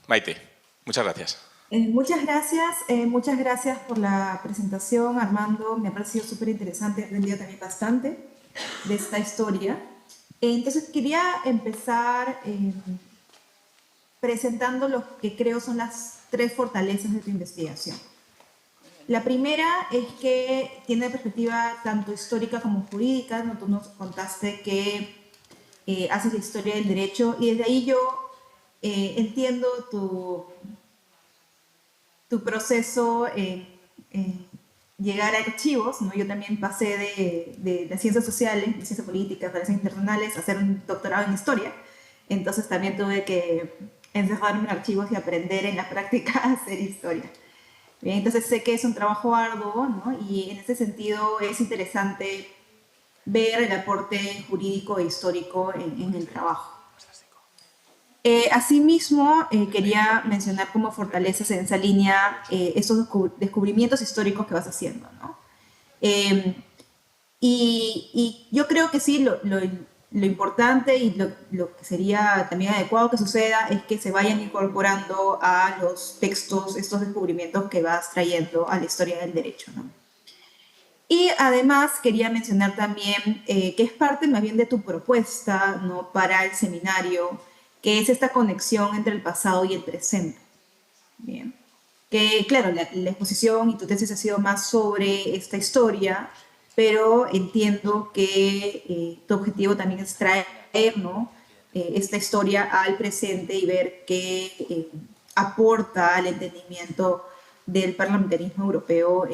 Maite, muchas gracias. Muchas gracias por la presentación, Armando. Me ha parecido súper interesante, he aprendido también bastante de esta historia. Entonces, quería empezar presentando lo que creo son las 3 fortalezas de tu investigación. La primera es que tiene perspectiva tanto histórica como jurídica, ¿no? Tú nos contaste que haces la historia del derecho y desde ahí yo entiendo tu proceso en llegar a archivos, ¿no? Yo también pasé de las ciencias sociales, de ciencias políticas, relaciones internacionales, a hacer un doctorado en historia. Entonces también tuve que encerrarme en archivos y aprender en la práctica a hacer historia. Bien, entonces sé que es un trabajo arduo, ¿no? Y en ese sentido es interesante ver el aporte jurídico e histórico en el trabajo. Asimismo, quería mencionar como fortalezas en esa línea esos descubrimientos históricos que vas haciendo, ¿no? Y yo creo que sí, lo importante y lo que sería también adecuado que suceda es que se vayan incorporando a los textos estos descubrimientos que vas trayendo a la historia del derecho, ¿no? Y además quería mencionar también que es parte más bien de tu propuesta, ¿no? Para el seminario, que es esta conexión entre el pasado y el presente. Bien. Que claro, la exposición y tu tesis ha sido más sobre esta historia, pero entiendo que tu objetivo también es traer, ¿no? Esta historia al presente y ver qué aporta al entendimiento del parlamentarismo europeo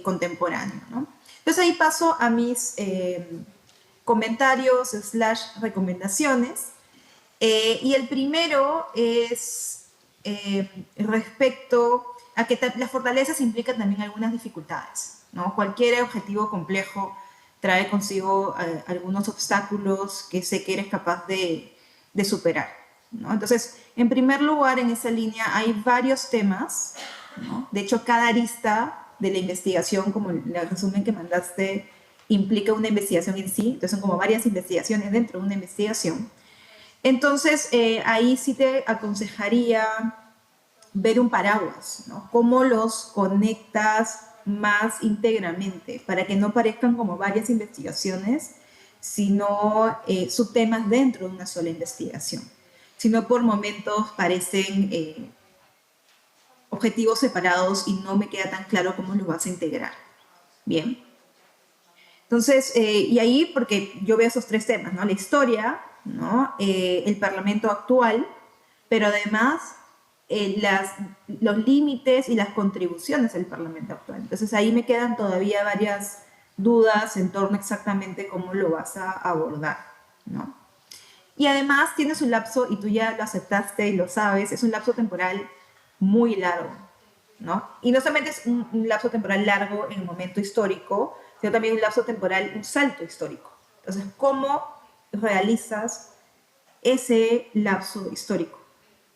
contemporáneo, ¿no? Entonces ahí paso a mis comentarios / recomendaciones. Y el primero es respecto a que las fortalezas implican también algunas dificultades, ¿no? Cualquier objetivo complejo trae consigo algunos obstáculos que sé que eres capaz de superar, ¿no? Entonces, en primer lugar, en esa línea hay varios temas, ¿no? De hecho, cada arista de la investigación, como el resumen que mandaste, implica una investigación en sí, entonces son como varias investigaciones dentro de una investigación. Entonces, ahí sí te aconsejaría ver un paraguas, ¿no? Cómo los conectas más íntegramente para que no parezcan como varias investigaciones, sino subtemas dentro de una sola investigación. Sino por momentos parecen objetivos separados y no me queda tan claro cómo los vas a integrar. Bien. Entonces, y ahí, porque yo veo esos 3 temas, ¿no? La historia, ¿no? El Parlamento actual, pero además los límites y las contribuciones del Parlamento actual. Entonces ahí me quedan todavía varias dudas en torno exactamente cómo lo vas a abordar, ¿no? Y además tienes un lapso, y tú ya lo aceptaste y lo sabes, es un lapso temporal muy largo, ¿no? Y no solamente es un lapso temporal largo en el momento histórico, sino también un lapso temporal, un salto histórico. Entonces, ¿cómo realizas ese lapso histórico?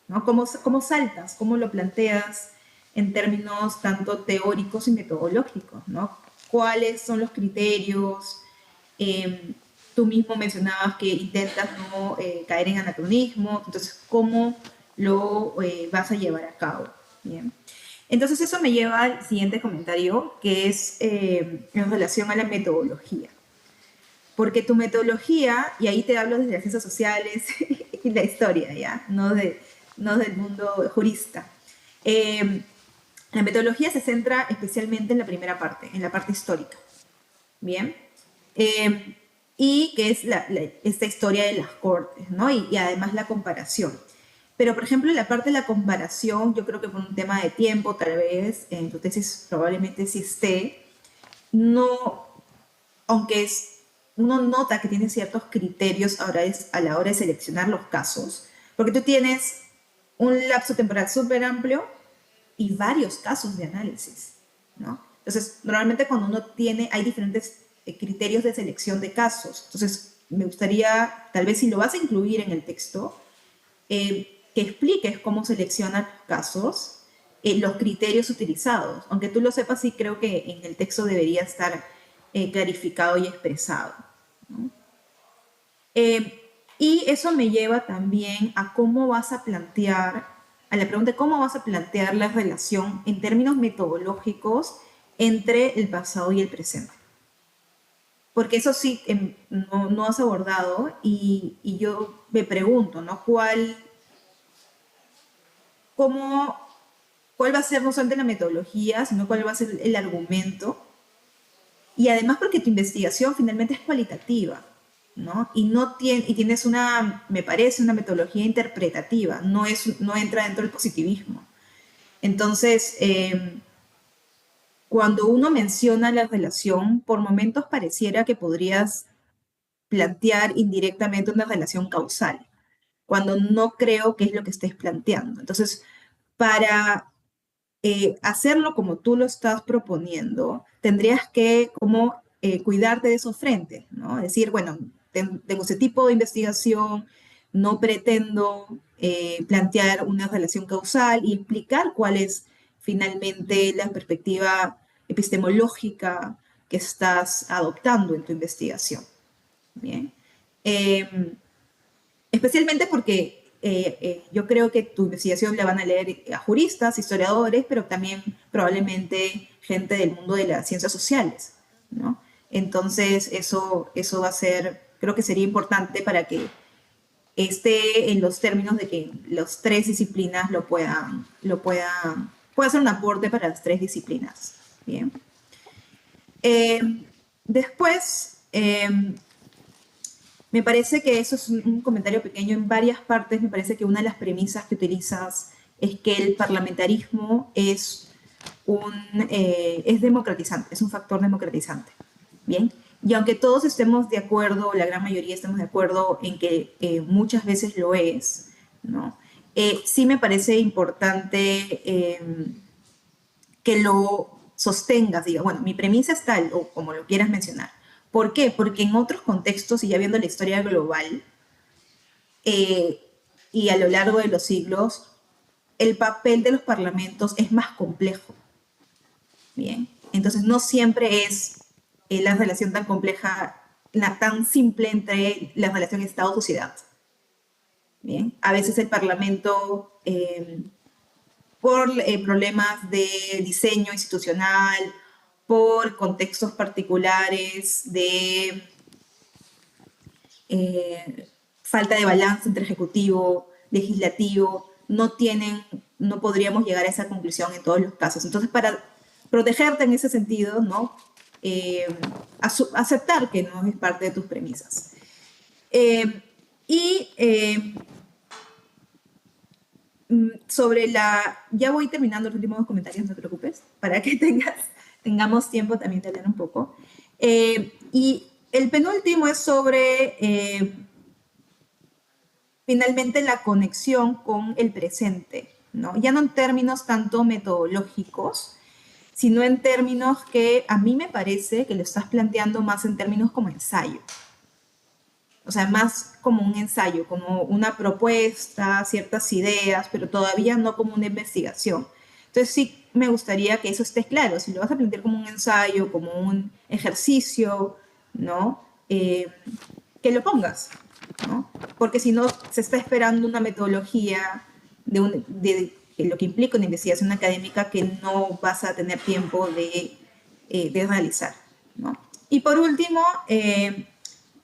¿No? ¿Cómo saltas? ¿Cómo lo planteas en términos tanto teóricos y metodológicos? ¿No? ¿Cuáles son los criterios? Tú mismo mencionabas que intentas no caer en anacronismo, entonces, ¿cómo lo vas a llevar a cabo? Bien. Entonces, eso me lleva al siguiente comentario, que es en relación a la metodología. Porque tu metodología, y ahí te hablo desde las ciencias sociales y la historia, ¿ya? No del mundo jurista. La metodología se centra especialmente en la primera parte, en la parte histórica. Bien. Y que es esta historia de las cortes, ¿no? Y además la comparación. Pero, por ejemplo, en la parte de la comparación, yo creo que por un tema de tiempo, tal vez, en tu tesis probablemente sí esté, no, aunque uno nota que tiene ciertos criterios a la hora de seleccionar los casos, porque tú tienes un lapso temporal súper amplio y varios casos de análisis, ¿no? Entonces, normalmente cuando uno tiene, hay diferentes criterios de selección de casos. Entonces, me gustaría, tal vez si lo vas a incluir en el texto, que expliques cómo seleccionas casos, los criterios utilizados. Aunque tú lo sepas, sí creo que en el texto debería estar clarificado y expresado, ¿no? Y eso me lleva también a cómo vas a plantear, a la pregunta de cómo vas a plantear la relación en términos metodológicos entre el pasado y el presente. Porque eso sí no has abordado y yo me pregunto, ¿no? Cómo, ¿cuál va a ser no solamente la metodología, sino cuál va a ser el argumento? Y además porque tu investigación finalmente es cualitativa, ¿no? Y tienes una, me parece, una metodología interpretativa, no entra dentro del positivismo. Entonces, cuando uno menciona la relación, por momentos pareciera que podrías plantear indirectamente una relación causal, cuando no creo que es lo que estés planteando. Entonces, para hacerlo como tú lo estás proponiendo, tendrías que como cuidarte de esos frentes, ¿no? Decir, bueno, tengo ese tipo de investigación, no pretendo plantear una relación causal y explicar cuál es finalmente la perspectiva epistemológica que estás adoptando en tu investigación. Bien. Eh, Especialmente porque yo creo que tu investigación la van a leer a juristas, historiadores, pero también probablemente gente del mundo de las ciencias sociales, ¿no? Entonces, eso va a ser, creo que sería importante para que esté en los términos de que las tres disciplinas pueda hacer un aporte para las tres disciplinas. Bien. Eh, Después, me parece que eso es un comentario pequeño en varias partes. Me parece que una de las premisas que utilizas es que el parlamentarismo es democratizante, es un factor democratizante. Bien, y aunque todos estemos de acuerdo, la gran mayoría estemos de acuerdo en que muchas veces lo es, ¿no? Sí me parece importante que lo sostengas, diga, bueno, mi premisa es tal, o como lo quieras mencionar. ¿Por qué? Porque en otros contextos, y ya viendo la historia global, eh, y a lo largo de los siglos, el papel de los parlamentos es más complejo. Bien, entonces no siempre es la relación tan compleja, la tan simple entre la relación Estado-sociedad. Bien, a veces el parlamento por problemas de diseño institucional, por contextos particulares de falta de balance entre ejecutivo, legislativo, no podríamos llegar a esa conclusión en todos los casos. Entonces, para protegerte en ese sentido, ¿no? Eh, Aceptar que no es parte de tus premisas. Eh, y sobre ya voy terminando los últimos comentarios, no te preocupes, para que tengamos tiempo también de hablar un poco. Y el penúltimo es sobre, finalmente, la conexión con el presente, ¿no? Ya no en términos tanto metodológicos, sino en términos que a mí me parece que lo estás planteando más en términos como ensayo. O sea, más como un ensayo, como una propuesta, ciertas ideas, pero todavía no como una investigación. Entonces sí me gustaría que eso esté claro. Si lo vas a plantear como un ensayo, como un ejercicio, ¿no? Que lo pongas, ¿no? Porque si no, se está esperando una metodología de lo que implica una investigación académica que no vas a tener tiempo de realizar, ¿no? Y por último,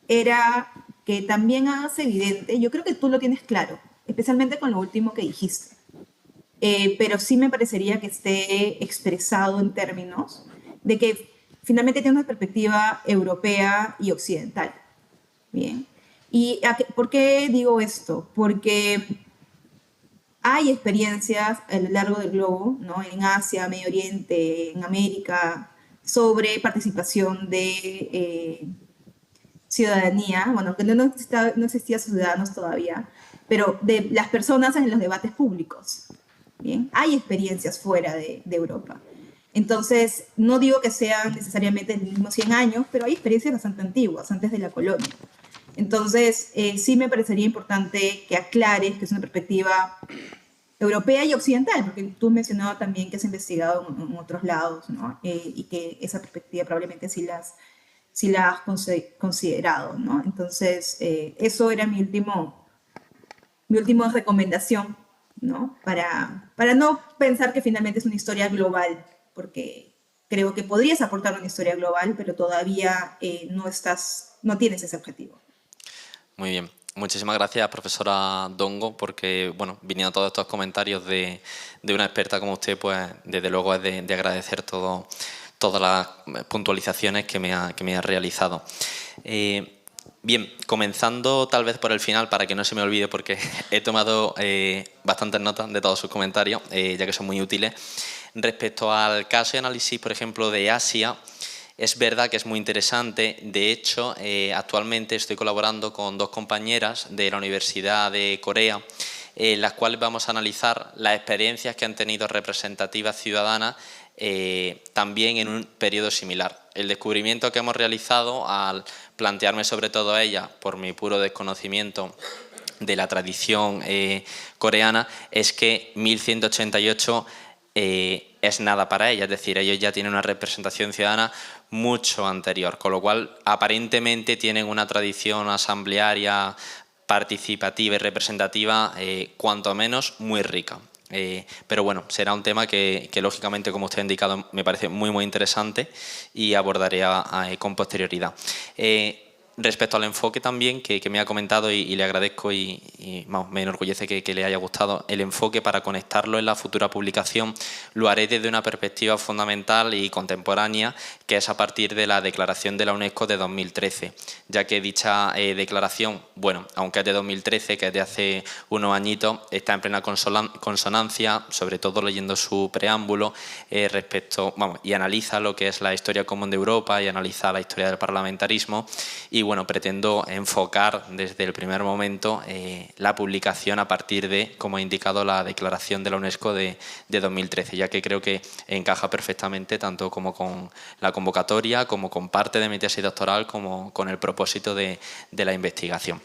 era que también hagas evidente, yo creo que tú lo tienes claro, especialmente con lo último que dijiste, pero sí me parecería que esté expresado en términos de que finalmente tiene una perspectiva europea y occidental. Bien. ¿Y por qué digo esto? Porque hay experiencias a lo largo del globo, ¿no? En Asia, Medio Oriente, en América, sobre participación de ciudadanía, bueno, que no existía ciudadanos todavía, pero de las personas en los debates públicos. Bien, hay experiencias fuera de Europa. Entonces, no digo que sean necesariamente los mismos 100 años, pero hay experiencias bastante antiguas, antes de la colonia. Entonces, sí me parecería importante que aclares que es una perspectiva europea y occidental, porque tú has mencionado también que has investigado en otros lados, ¿no? Y que esa perspectiva probablemente sí la has considerado, ¿no? Entonces, eso era mi última recomendación, ¿no? Para no pensar que finalmente es una historia global, porque creo que podrías aportar una historia global, pero todavía no tienes ese objetivo. Muy bien. Muchísimas gracias, profesora Dongo, porque, bueno, viniendo todos estos comentarios de una experta como usted, pues desde luego es de agradecer todas las puntualizaciones que me ha realizado. Bien, comenzando tal vez por el final, para que no se me olvide, porque he tomado bastantes notas de todos sus comentarios, ya que son muy útiles. Respecto al caso y análisis, por ejemplo, de Asia, es verdad que es muy interesante. De hecho, actualmente estoy colaborando con 2 compañeras de la Universidad de Corea, las cuales vamos a analizar las experiencias que han tenido representativas ciudadanas también en un periodo similar. El descubrimiento que hemos realizado al plantearme sobre todo a ella, por mi puro desconocimiento de la tradición coreana, es que 1188 es nada para ella, es decir, ellos ya tienen una representación ciudadana mucho anterior, con lo cual aparentemente tienen una tradición asamblearia, participativa y representativa cuanto menos muy rica. Pero bueno, será un tema que lógicamente, como usted ha indicado, me parece muy muy interesante y abordaré con posterioridad. Respecto al enfoque también que me ha comentado y le agradezco y vamos, me enorgullece que le haya gustado el enfoque, para conectarlo en la futura publicación lo haré desde una perspectiva fundamental y contemporánea, que es a partir de la declaración de la UNESCO de 2013, ya que dicha declaración, bueno, aunque es de 2013, que es de hace unos añitos, está en plena consonancia, sobre todo leyendo su preámbulo y analiza lo que es la historia común de Europa y analiza la historia del parlamentarismo. Y bueno, pretendo enfocar desde el primer momento la publicación a partir de, como ha indicado, la declaración de la UNESCO de 2013, ya que creo que encaja perfectamente tanto como con la convocatoria, como con parte de mi tesis doctoral, como con el propósito de la investigación.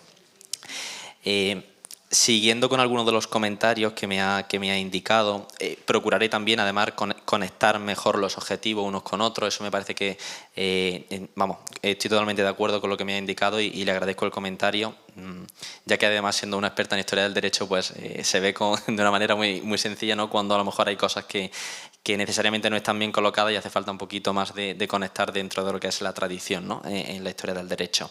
Siguiendo con algunos de los comentarios que me ha indicado, procuraré también, además, conectar mejor los objetivos unos con otros. Eso me parece que, estoy totalmente de acuerdo con lo que me ha indicado y le agradezco el comentario, ya que además, siendo una experta en historia del derecho, pues se ve de una manera muy, muy sencilla, ¿no?, cuando a lo mejor hay cosas que necesariamente no están bien colocadas y hace falta un poquito más de conectar dentro de lo que es la tradición, ¿no?, en la historia del derecho.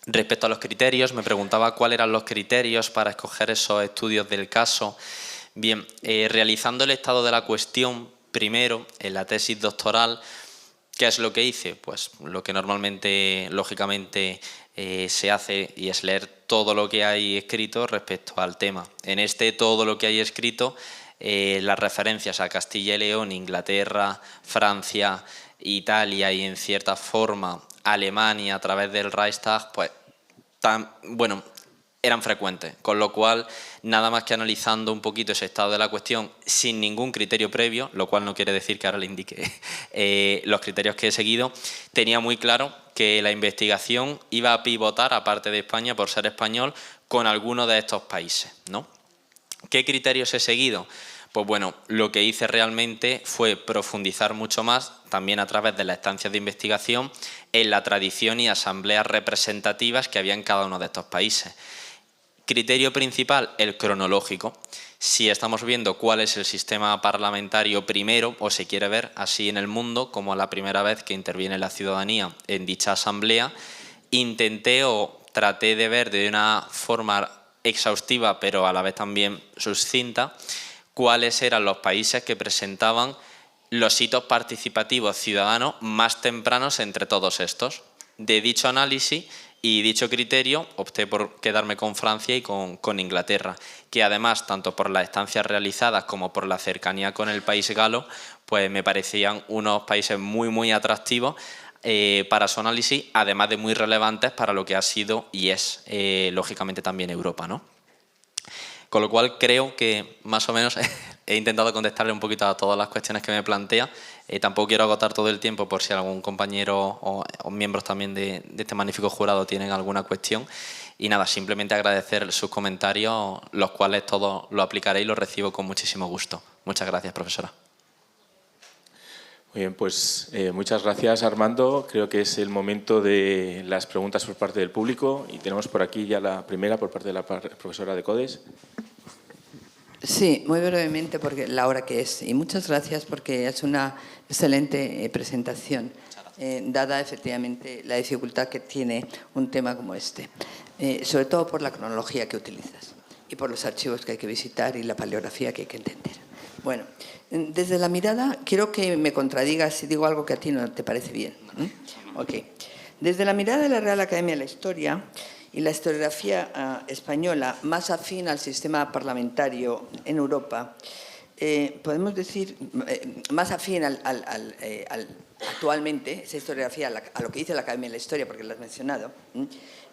Respecto a los criterios, me preguntaba cuáles eran los criterios para escoger esos estudios del caso. Bien, realizando el estado de la cuestión primero en la tesis doctoral, ¿qué es lo que hice? Pues lo que normalmente, lógicamente, se hace, y es leer todo lo que hay escrito respecto al tema. En todo lo que hay escrito, las referencias a Castilla y León, Inglaterra, Francia, Italia y en cierta forma Alemania a través del Reichstag, pues eran frecuentes, con lo cual nada más que analizando un poquito ese estado de la cuestión sin ningún criterio previo, lo cual no quiere decir que ahora le indique los criterios que he seguido, tenía muy claro que la investigación iba a pivotar, aparte de España, por ser español, con alguno de estos países, ¿no? ¿Qué criterios he seguido? Pues bueno, lo que hice realmente fue profundizar mucho más, también a través de las estancias de investigación, en la tradición y asambleas representativas que había en cada uno de estos países. Criterio principal, el cronológico. Si estamos viendo cuál es el sistema parlamentario primero, o se quiere ver así en el mundo, como la primera vez que interviene la ciudadanía en dicha asamblea, intenté o traté de ver de una forma exhaustiva, pero a la vez también sucinta, cuáles eran los países que presentaban los hitos participativos ciudadanos más tempranos entre todos estos. De dicho análisis y dicho criterio opté por quedarme con Francia y con Inglaterra, que además, tanto por las estancias realizadas como por la cercanía con el país galo, pues me parecían unos países muy muy atractivos para su análisis, además de muy relevantes para lo que ha sido y es, lógicamente, también Europa, ¿no? Con lo cual creo que más o menos he intentado contestarle un poquito a todas las cuestiones que me plantea. Tampoco quiero agotar todo el tiempo por si algún compañero o miembros también de este magnífico jurado tienen alguna cuestión. Y nada, simplemente agradecer sus comentarios, los cuales todos los aplicaré y los recibo con muchísimo gusto. Muchas gracias, profesora. Muy bien, pues muchas gracias, Armando. Creo que es el momento de las preguntas por parte del público y tenemos por aquí ya la primera por parte de la profesora de CODES. Sí, muy brevemente, porque la hora que es. Y muchas gracias porque es una excelente presentación, dada efectivamente la dificultad que tiene un tema como este, sobre todo por la cronología que utilizas y por los archivos que hay que visitar y la paleografía que hay que entender. Bueno, desde la mirada, quiero que me contradigas si digo algo que a ti no te parece bien. Ok. Desde la mirada de la Real Academia de la Historia y la historiografía española más afín al sistema parlamentario en Europa, podemos decir, más afín actualmente, esa historiografía, a lo que dice la Academia de la Historia, porque lo has mencionado,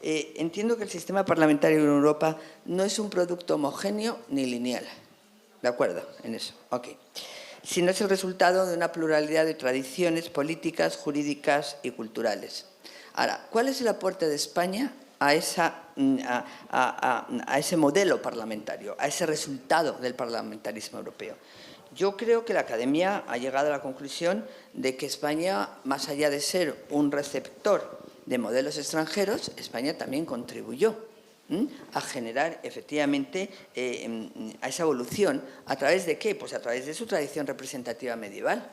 entiendo que el sistema parlamentario en Europa no es un producto homogéneo ni lineal. ¿De acuerdo en eso? Ok. Sino es el resultado de una pluralidad de tradiciones políticas, jurídicas y culturales. Ahora, ¿cuál es el aporte de España a ese modelo parlamentario, a ese resultado del parlamentarismo europeo? Yo creo que la Academia ha llegado a la conclusión de que España, más allá de ser un receptor de modelos extranjeros, España también contribuyó a generar efectivamente a esa evolución. ¿A través de qué? Pues a través de su tradición representativa medieval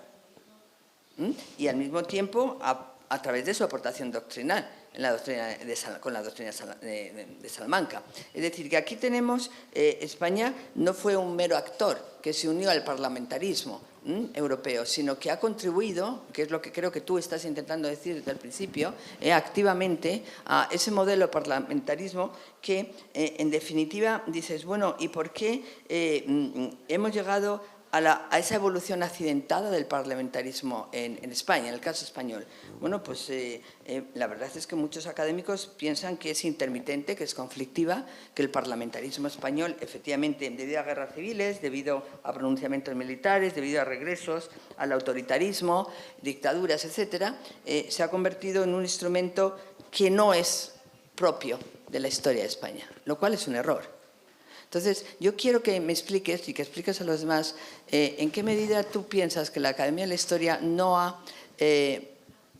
y al mismo tiempo a través de su aportación doctrinal en la doctrina con la doctrina de Salamanca. Es decir, que aquí tenemos, España no fue un mero actor que se unió al parlamentarismo europeo, sino que ha contribuido, que es lo que creo que tú estás intentando decir desde el principio, activamente a ese modelo de parlamentarismo que, en definitiva, dices, bueno, ¿y por qué hemos llegado a esa evolución accidentada del parlamentarismo en España, en el caso español? Bueno, pues la verdad es que muchos académicos piensan que es intermitente, que es conflictiva, que el parlamentarismo español, efectivamente, debido a guerras civiles, debido a pronunciamientos militares, debido a regresos al autoritarismo, dictaduras, etcétera, se ha convertido en un instrumento que no es propio de la historia de España, lo cual es un error. Entonces, yo quiero que me expliques y que expliques a los demás en qué medida tú piensas que la Academia de la Historia no ha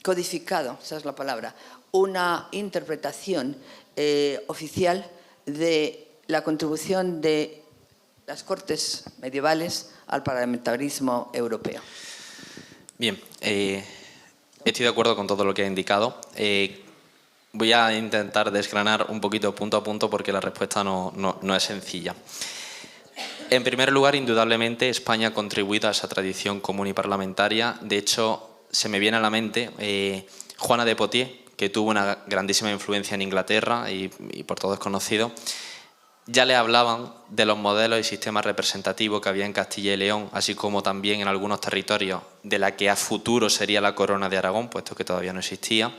codificado, esa es la palabra, una interpretación oficial de la contribución de las Cortes medievales al parlamentarismo europeo. Bien, estoy de acuerdo con todo lo que ha indicado. Voy a intentar desgranar un poquito punto a punto porque la respuesta no es sencilla. En primer lugar, indudablemente, España ha contribuido a esa tradición común y parlamentaria. De hecho, se me viene a la mente Juana de Poitiers, que tuvo una grandísima influencia en Inglaterra y por todos es conocido. Ya le hablaban de los modelos y sistemas representativos que había en Castilla y León, así como también en algunos territorios de la que a futuro sería la Corona de Aragón, puesto que todavía no existía.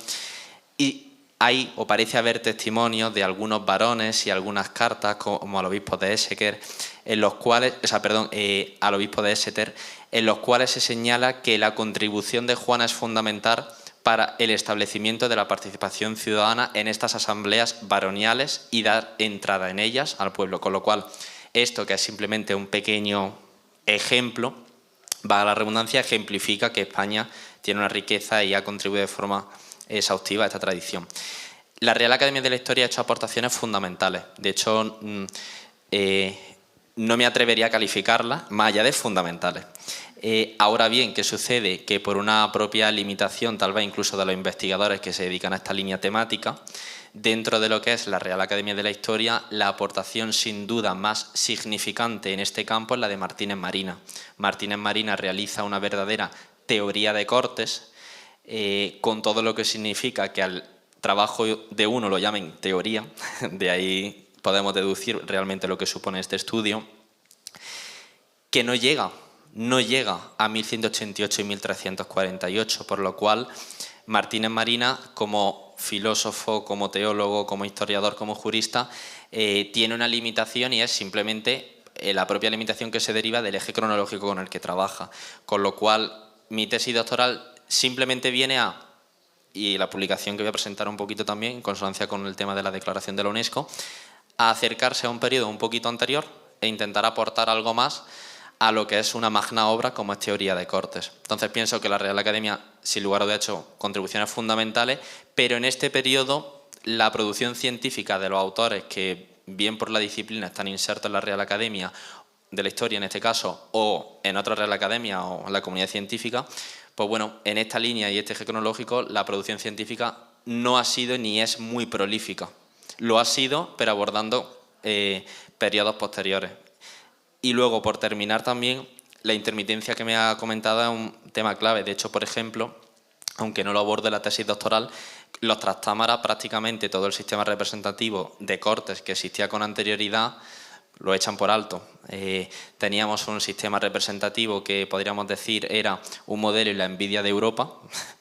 Y hay, o parece haber, testimonios de algunos varones y algunas cartas, como al obispo de Exeter, en los cuales, al obispo de Exeter, en los cuales se señala que la contribución de Juana es fundamental para el establecimiento de la participación ciudadana en estas asambleas baroniales y dar entrada en ellas al pueblo. Con lo cual, esto, que es simplemente un pequeño ejemplo, valga la redundancia, ejemplifica que España tiene una riqueza y ha contribuido de forma exhaustiva a esta tradición. La Real Academia de la Historia ha hecho aportaciones fundamentales. De hecho, no me atrevería a calificarlas más allá de fundamentales. Ahora bien, ¿qué sucede? Que por una propia limitación, tal vez incluso de los investigadores que se dedican a esta línea temática, dentro de lo que es la Real Academia de la Historia, la aportación sin duda más significante en este campo es la de Martínez Marina. Martínez Marina realiza una verdadera teoría de cortes, con todo lo que significa que al trabajo de uno lo llamen teoría, de ahí podemos deducir realmente lo que supone este estudio, que no llega no llega a 1188 y 1348, por lo cual Martínez Marina, como filósofo, como teólogo, como historiador, como jurista, tiene una limitación y es simplemente la propia limitación que se deriva del eje cronológico con el que trabaja. Con lo cual, mi tesis doctoral simplemente viene y la publicación que voy a presentar un poquito también, en consonancia con el tema de la declaración de la UNESCO, a acercarse a un periodo un poquito anterior e intentar aportar algo más a lo que es una magna obra como es Teoría de Cortes. Entonces pienso que la Real Academia, sin lugar a dudas, ha hecho contribuciones fundamentales, pero en este periodo la producción científica de los autores que bien por la disciplina están insertos en la Real Academia de la Historia en este caso, o en otra Real Academia o en la comunidad científica, pues bueno, en esta línea y este eje cronológico la producción científica no ha sido ni es muy prolífica. Lo ha sido, pero abordando periodos posteriores. Y luego, por terminar también, la intermitencia que me ha comentado es un tema clave. De hecho, por ejemplo, aunque no lo aborde la tesis doctoral, los trastámaras, prácticamente todo el sistema representativo de Cortes que existía con anterioridad, lo echan por alto. Teníamos un sistema representativo que podríamos decir era un modelo y la envidia de Europa,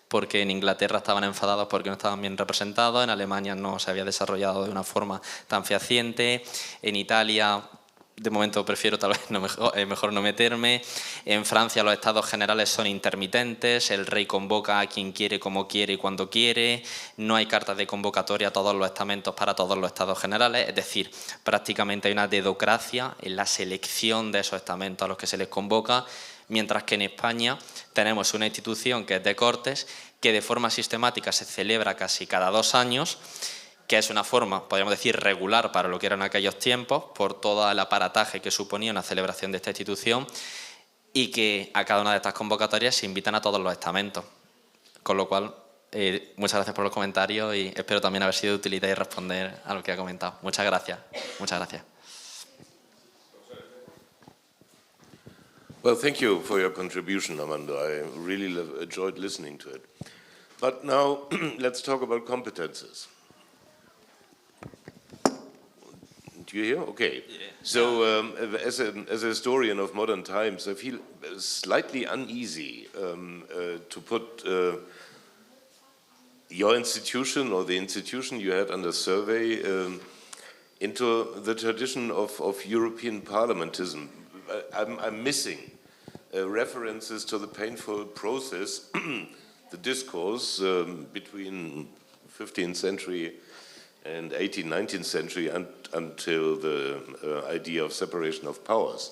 porque en Inglaterra estaban enfadados porque no estaban bien representados, en Alemania no se había desarrollado de una forma tan fehaciente, en Italia, de momento prefiero tal vez mejor no meterme, en Francia los estados generales son intermitentes, el rey convoca a quien quiere, como quiere y cuando quiere, no hay cartas de convocatoria a todos los estamentos para todos los estados generales, es decir, prácticamente hay una dedocracia en la selección de esos estamentos a los que se les convoca, mientras que en España tenemos una institución que es de Cortes, que de forma sistemática se celebra casi cada 2 años, que es una forma, podríamos decir, regular para lo que eran aquellos tiempos, por todo el aparataje que suponía una celebración de esta institución, y que a cada una de estas convocatorias se invitan a todos los estamentos. Con lo cual, muchas gracias por los comentarios y espero también haber sido de utilidad y responder a lo que ha comentado. Muchas gracias. Muchas gracias. Well, thank you for your contribution, Armando. I really enjoyed listening to it. But now, let's talk about competences. Do you hear? Okay. Yeah. So, as a historian of modern times, I feel slightly uneasy to put your institution or the institution you had under survey into the tradition of European parliamentism. I'm missing references to the painful process, the discourse between 15th century and 18th, 19th century until the idea of separation of powers.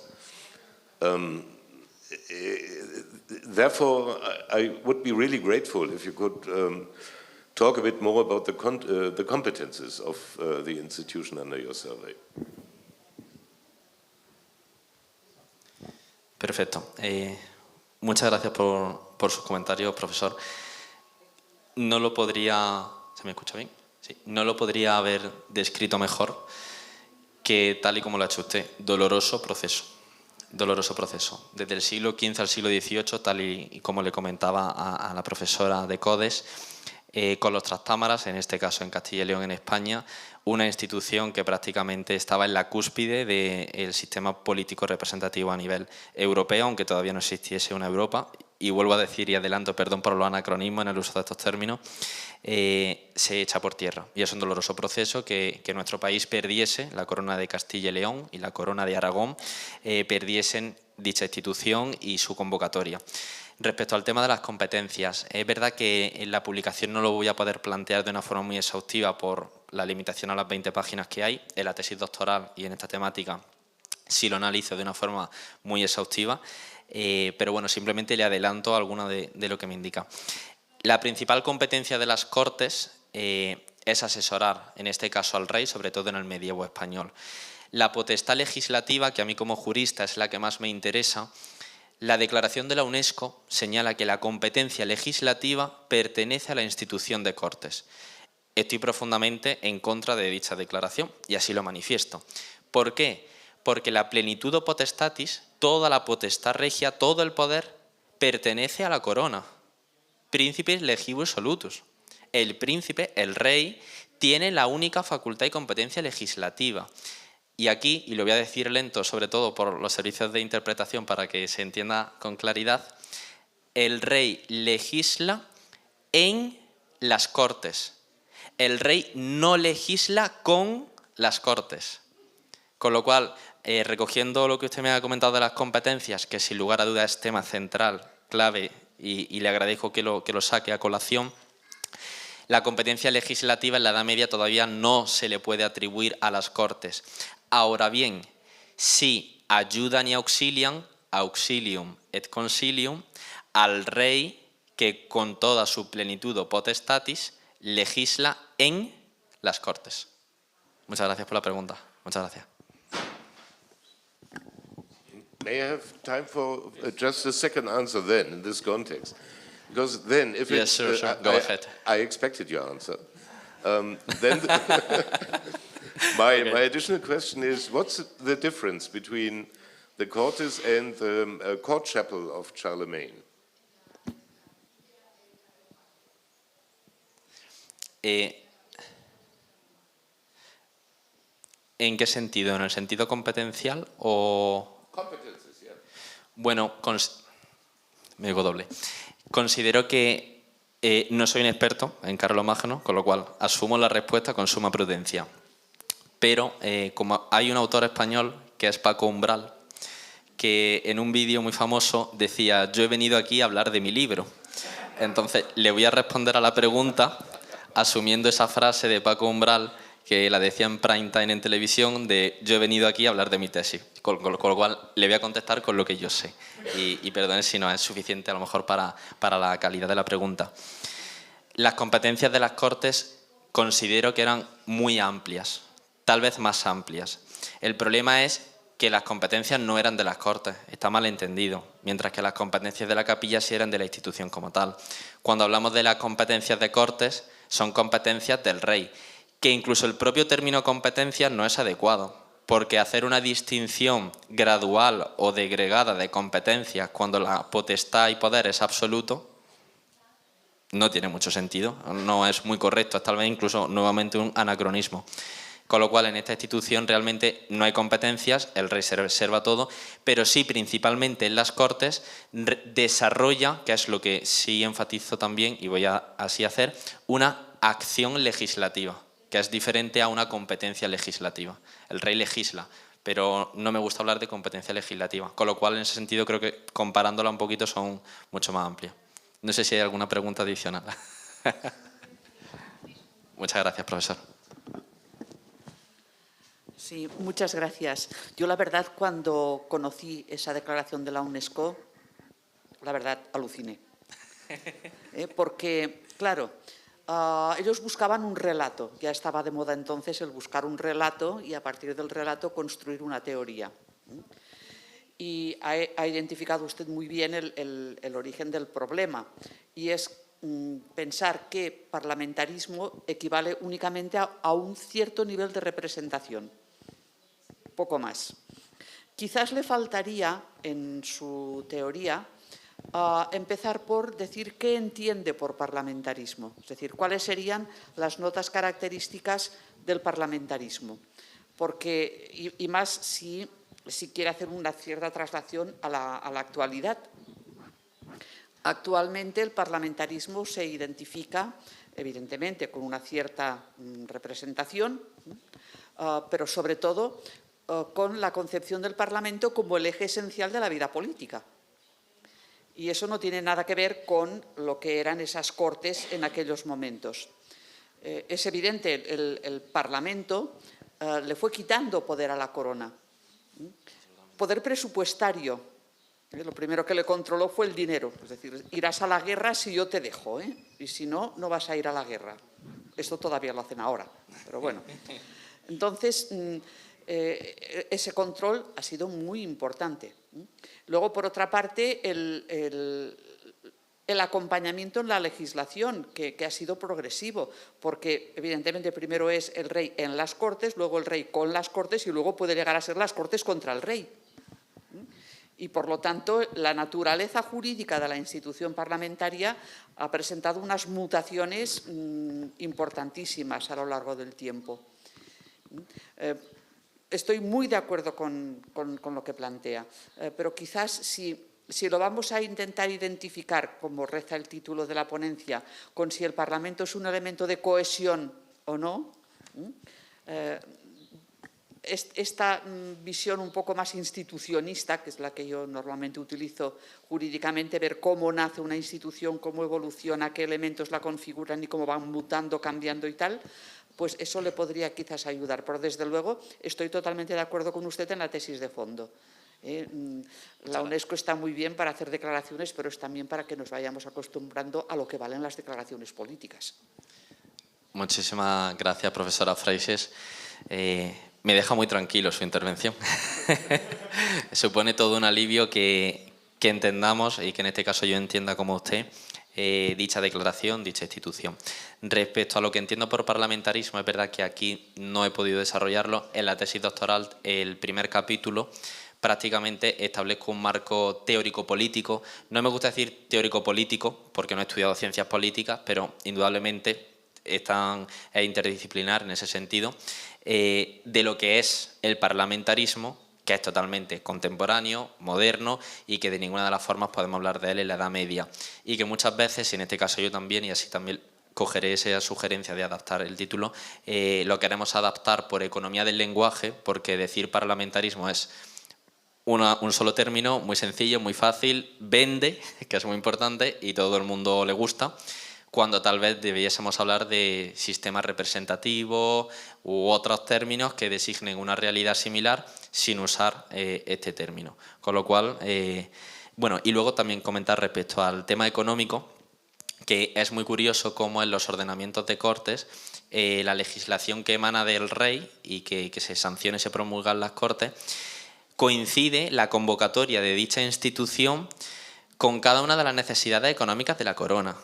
Therefore, I would be really grateful if you could talk a bit more about the competences of the institution under your survey. Perfecto. Muchas gracias por sus comentarios, profesor. No lo podría... ¿Se me escucha bien? Sí. No lo podría haber descrito mejor que tal y como lo ha hecho usted. Doloroso proceso. Doloroso proceso. Desde el siglo XV al siglo XVIII, tal y como le comentaba a la profesora de CODES, con los trastámaras, en este caso en Castilla y León, en España, una institución que prácticamente estaba en la cúspide del sistema político representativo a nivel europeo, aunque todavía no existiese una Europa. Y vuelvo a decir y adelanto, perdón por los anacronismos en el uso de estos términos, se echa por tierra. Y es un doloroso proceso que nuestro país perdiese, la corona de Castilla y León y la corona de Aragón, perdiesen dicha institución y su convocatoria. Respecto al tema de las competencias, es verdad que en la publicación no lo voy a poder plantear de una forma muy exhaustiva por la limitación a las 20 páginas que hay. En la tesis doctoral y en esta temática sí lo analizo de una forma muy exhaustiva, pero bueno, simplemente le adelanto alguna de lo que me indica. La principal competencia de las Cortes es asesorar, en este caso al rey, sobre todo en el medievo español. La potestad legislativa, que a mí como jurista es la que más me interesa, la declaración de la UNESCO señala que la competencia legislativa pertenece a la institución de Cortes. Estoy profundamente en contra de dicha declaración y así lo manifiesto. ¿Por qué? Porque la plenitudo potestatis, toda la potestad regia, todo el poder, pertenece a la corona. Príncipes legibus solutus. El príncipe, el rey, tiene la única facultad y competencia legislativa. Y aquí, y lo voy a decir lento, sobre todo por los servicios de interpretación para que se entienda con claridad, el rey legisla en las Cortes. El rey no legisla con las Cortes. Con lo cual, recogiendo lo que usted me ha comentado de las competencias, que sin lugar a duda es tema central, clave, y le agradezco que lo saque a colación, la competencia legislativa en la Edad Media todavía no se le puede atribuir a las Cortes. Ahora bien, sí ayudan y auxilian, auxilium et consilium, al rey que con toda su plenitud o potestatis legisla en las Cortes. Muchas gracias por la pregunta. Muchas gracias. May I have time for just a second answer then, in this context? Because then, if yes, sure. Go ahead. I expected your answer. Then my additional question is, what's the difference between the Cortes and the court chapel of Charlemagne? ¿En qué sentido? ¿En el sentido competencial o...? Competences, yeah. Bueno, me digo doble. Considero que no soy un experto en Carlomagno, con lo cual asumo la respuesta con suma prudencia. Pero como hay un autor español, que es Paco Umbral, que en un vídeo muy famoso decía: yo he venido aquí a hablar de mi libro. Entonces, le voy a responder a la pregunta asumiendo esa frase de Paco Umbral, que la decía en prime time en televisión, de yo he venido aquí a hablar de mi tesis. Con lo cual le voy a contestar con lo que yo sé. Y perdone si no es suficiente a lo mejor para la calidad de la pregunta. Las competencias de las Cortes considero que eran muy amplias, tal vez más amplias. El problema es que las competencias no eran de las Cortes, está mal entendido, mientras que las competencias de la Capilla sí eran de la institución como tal. Cuando hablamos de las competencias de Cortes, son competencias del rey, que incluso el propio término competencias no es adecuado, porque hacer una distinción gradual o degregada de competencias cuando la potestad y poder es absoluto, no tiene mucho sentido, no es muy correcto, es tal vez incluso nuevamente un anacronismo. Con lo cual, en esta institución realmente no hay competencias, el rey se reserva todo, pero sí, principalmente en las Cortes, desarrolla, que es lo que sí enfatizo también, y voy a así hacer, una acción legislativa, que es diferente a una competencia legislativa. El rey legisla, pero no me gusta hablar de competencia legislativa, con lo cual, en ese sentido, creo que comparándola un poquito son mucho más amplias. No sé si hay alguna pregunta adicional. Muchas gracias, profesor. Sí, muchas gracias. Yo, la verdad, cuando conocí esa declaración de la UNESCO, la verdad, aluciné. Porque, claro, ellos buscaban un relato. Ya estaba de moda entonces el buscar un relato y a partir del relato construir una teoría. Y ha identificado usted muy bien el origen del problema, y es pensar que parlamentarismo equivale únicamente a un cierto nivel de representación. Poco más. Quizás le faltaría en su teoría empezar por decir qué entiende por parlamentarismo, es decir, cuáles serían las notas características del parlamentarismo, porque, y más si quiere hacer una cierta traslación a la actualidad. Actualmente el parlamentarismo se identifica, evidentemente, con una cierta representación, pero sobre todo con la concepción del Parlamento como el eje esencial de la vida política. Y eso no tiene nada que ver con lo que eran esas Cortes en aquellos momentos. Es evidente, el Parlamento le fue quitando poder a la corona. Poder presupuestario. Lo primero que le controló fue el dinero. Es decir, irás a la guerra si yo te dejo, y si no, no vas a ir a la guerra. Esto todavía lo hacen ahora, pero bueno. Entonces, ese control ha sido muy importante. Luego, por otra parte, el acompañamiento en la legislación, que ha sido progresivo, porque evidentemente primero es el rey en las Cortes, luego el rey con las Cortes y luego puede llegar a ser las Cortes contra el rey. Y, por lo tanto, la naturaleza jurídica de la institución parlamentaria ha presentado unas mutaciones importantísimas a lo largo del tiempo. estoy muy de acuerdo con lo que plantea, pero quizás si lo vamos a intentar identificar, como reza el título de la ponencia, con si el Parlamento es un elemento de cohesión o no, esta visión un poco más institucionista, que es la que yo normalmente utilizo jurídicamente, ver cómo nace una institución, cómo evoluciona, qué elementos la configuran y cómo van mutando, cambiando y tal, pues eso le podría quizás ayudar. Pero desde luego estoy totalmente de acuerdo con usted en la tesis de fondo. La UNESCO está muy bien para hacer declaraciones, pero es también para que nos vayamos acostumbrando a lo que valen las declaraciones políticas. Muchísimas gracias, profesora Freixes. Me deja muy tranquilo su intervención. Supone todo un alivio que entendamos, y que en este caso yo entienda como usted, dicha declaración, dicha institución. Respecto a lo que entiendo por parlamentarismo, es verdad que aquí no he podido desarrollarlo. En la tesis doctoral, el primer capítulo, prácticamente establezco un marco teórico-político. No me gusta decir teórico-político, porque no he estudiado ciencias políticas, pero indudablemente es interdisciplinar en ese sentido, de lo que es el parlamentarismo, que es totalmente contemporáneo, moderno, y que de ninguna de las formas podemos hablar de él en la Edad Media. Y que muchas veces, y en este caso yo también, y así también cogeré esa sugerencia de adaptar el título, lo queremos adaptar por economía del lenguaje, porque decir parlamentarismo es un solo término, muy sencillo, muy fácil, vende, que es muy importante, y todo el mundo le gusta, cuando tal vez debiésemos hablar de sistema representativo u otros términos que designen una realidad similar sin usar este término. Con lo cual, bueno, y luego también comentar respecto al tema económico, que es muy curioso cómo en los ordenamientos de Cortes la legislación que emana del rey y que se sancione y se promulga en las Cortes, coincide la convocatoria de dicha institución con cada una de las necesidades económicas de la corona.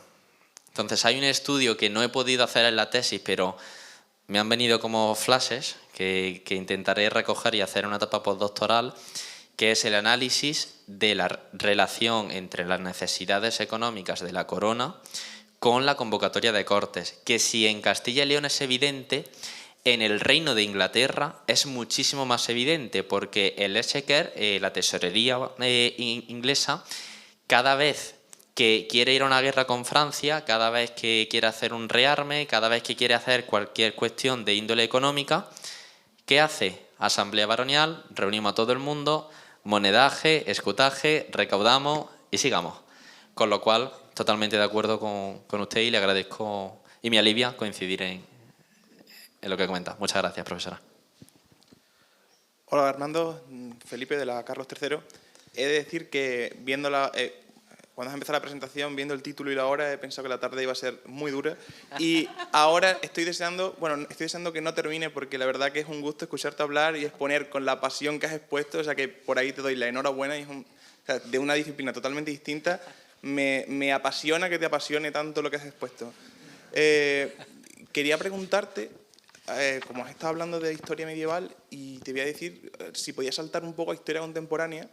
Entonces hay un estudio que no he podido hacer en la tesis, pero me han venido como flashes que intentaré recoger y hacer una etapa postdoctoral, que es el análisis de la relación entre las necesidades económicas de la corona con la convocatoria de Cortes, que si en Castilla y León es evidente, en el Reino de Inglaterra es muchísimo más evidente, porque el Exchequer, la tesorería inglesa, cada vez que quiere ir a una guerra con Francia, cada vez que quiere hacer un rearme, cada vez que quiere hacer cualquier cuestión de índole económica, ¿qué hace? Asamblea baronial, reunimos a todo el mundo, monedaje, escutaje, recaudamos y sigamos. Con lo cual, totalmente de acuerdo con usted, y le agradezco y me alivia coincidir en lo que comenta. Muchas gracias, profesora. Hola, Armando. Felipe, de la Carlos III. He de decir que viendo cuando has empezado la presentación, viendo el título y la hora, he pensado que la tarde iba a ser muy dura. Y ahora estoy deseando que no termine, porque la verdad que es un gusto escucharte hablar y exponer con la pasión que has expuesto. O sea, que por ahí te doy la enhorabuena. Y es de una disciplina totalmente distinta. Me apasiona que te apasione tanto lo que has expuesto. Quería preguntarte, como has estado hablando de historia medieval, y te voy a decir si podías saltar un poco a historia contemporánea,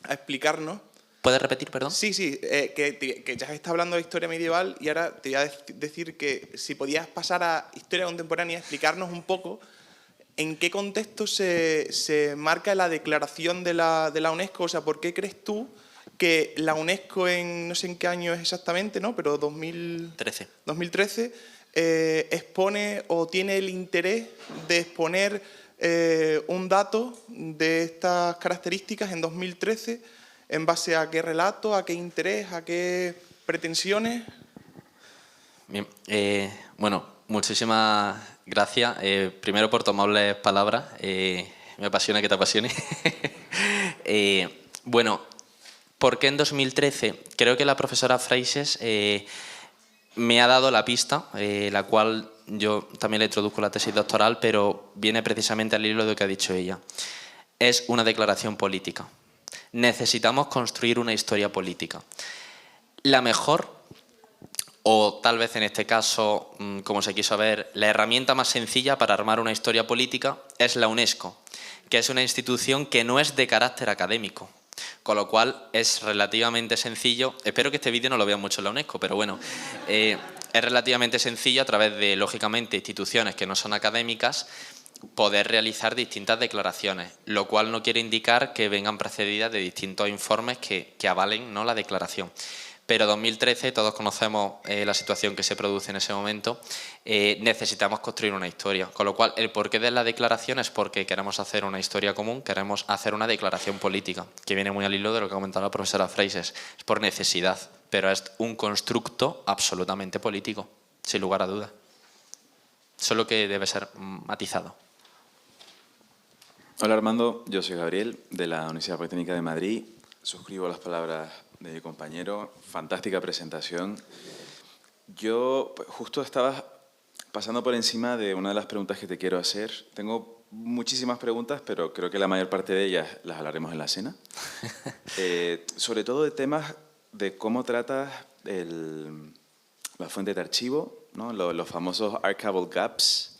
a explicarnos. ¿Puedes repetir, perdón? Sí, que ya estás hablando de historia medieval, y ahora te voy a decir que si podías pasar a historia contemporánea, explicarnos un poco en qué contexto se marca la declaración de la UNESCO. O sea, ¿por qué crees tú que la UNESCO en, no sé en qué año es exactamente, ¿no? Pero 2013 expone o tiene el interés de exponer un dato de estas características en 2013? ¿En base a qué relato, a qué interés, a qué pretensiones? Bien, bueno, muchísimas gracias. Primero por tu amables palabras. Me apasiona que te apasione. Bueno, ¿por qué en 2013? Creo que la profesora Freixes me ha dado la pista, la cual yo también le introduzco la tesis doctoral, pero viene precisamente al hilo de lo que ha dicho ella. Es una declaración política. Necesitamos construir una historia política. La mejor, o tal vez en este caso, como se quiso ver, la herramienta más sencilla para armar una historia política es la UNESCO, que es una institución que no es de carácter académico, con lo cual es relativamente sencillo. Espero que este vídeo no lo vean mucho en la UNESCO, pero bueno, es relativamente sencillo a través de, lógicamente, instituciones que no son académicas, poder realizar distintas declaraciones, lo cual no quiere indicar que vengan precedidas de distintos informes que avalen, ¿no?, la declaración. Pero 2013, todos conocemos la situación que se produce en ese momento, necesitamos construir una historia. Con lo cual, el porqué de la declaración es porque queremos hacer una historia común, queremos hacer una declaración política, que viene muy al hilo de lo que comentaba la profesora Freixes. Es por necesidad, pero es un constructo absolutamente político, sin lugar a dudas. Solo que debe ser matizado. Hola Armando, yo soy Gabriel de la Universidad Politécnica de Madrid. Suscribo las palabras de mi compañero, fantástica presentación. Yo justo estaba pasando por encima de una de las preguntas que te quiero hacer. Tengo muchísimas preguntas, pero creo que la mayor parte de ellas las hablaremos en la cena. Sobre todo de temas de cómo tratas la fuente de archivo, ¿no? Los famosos archival gaps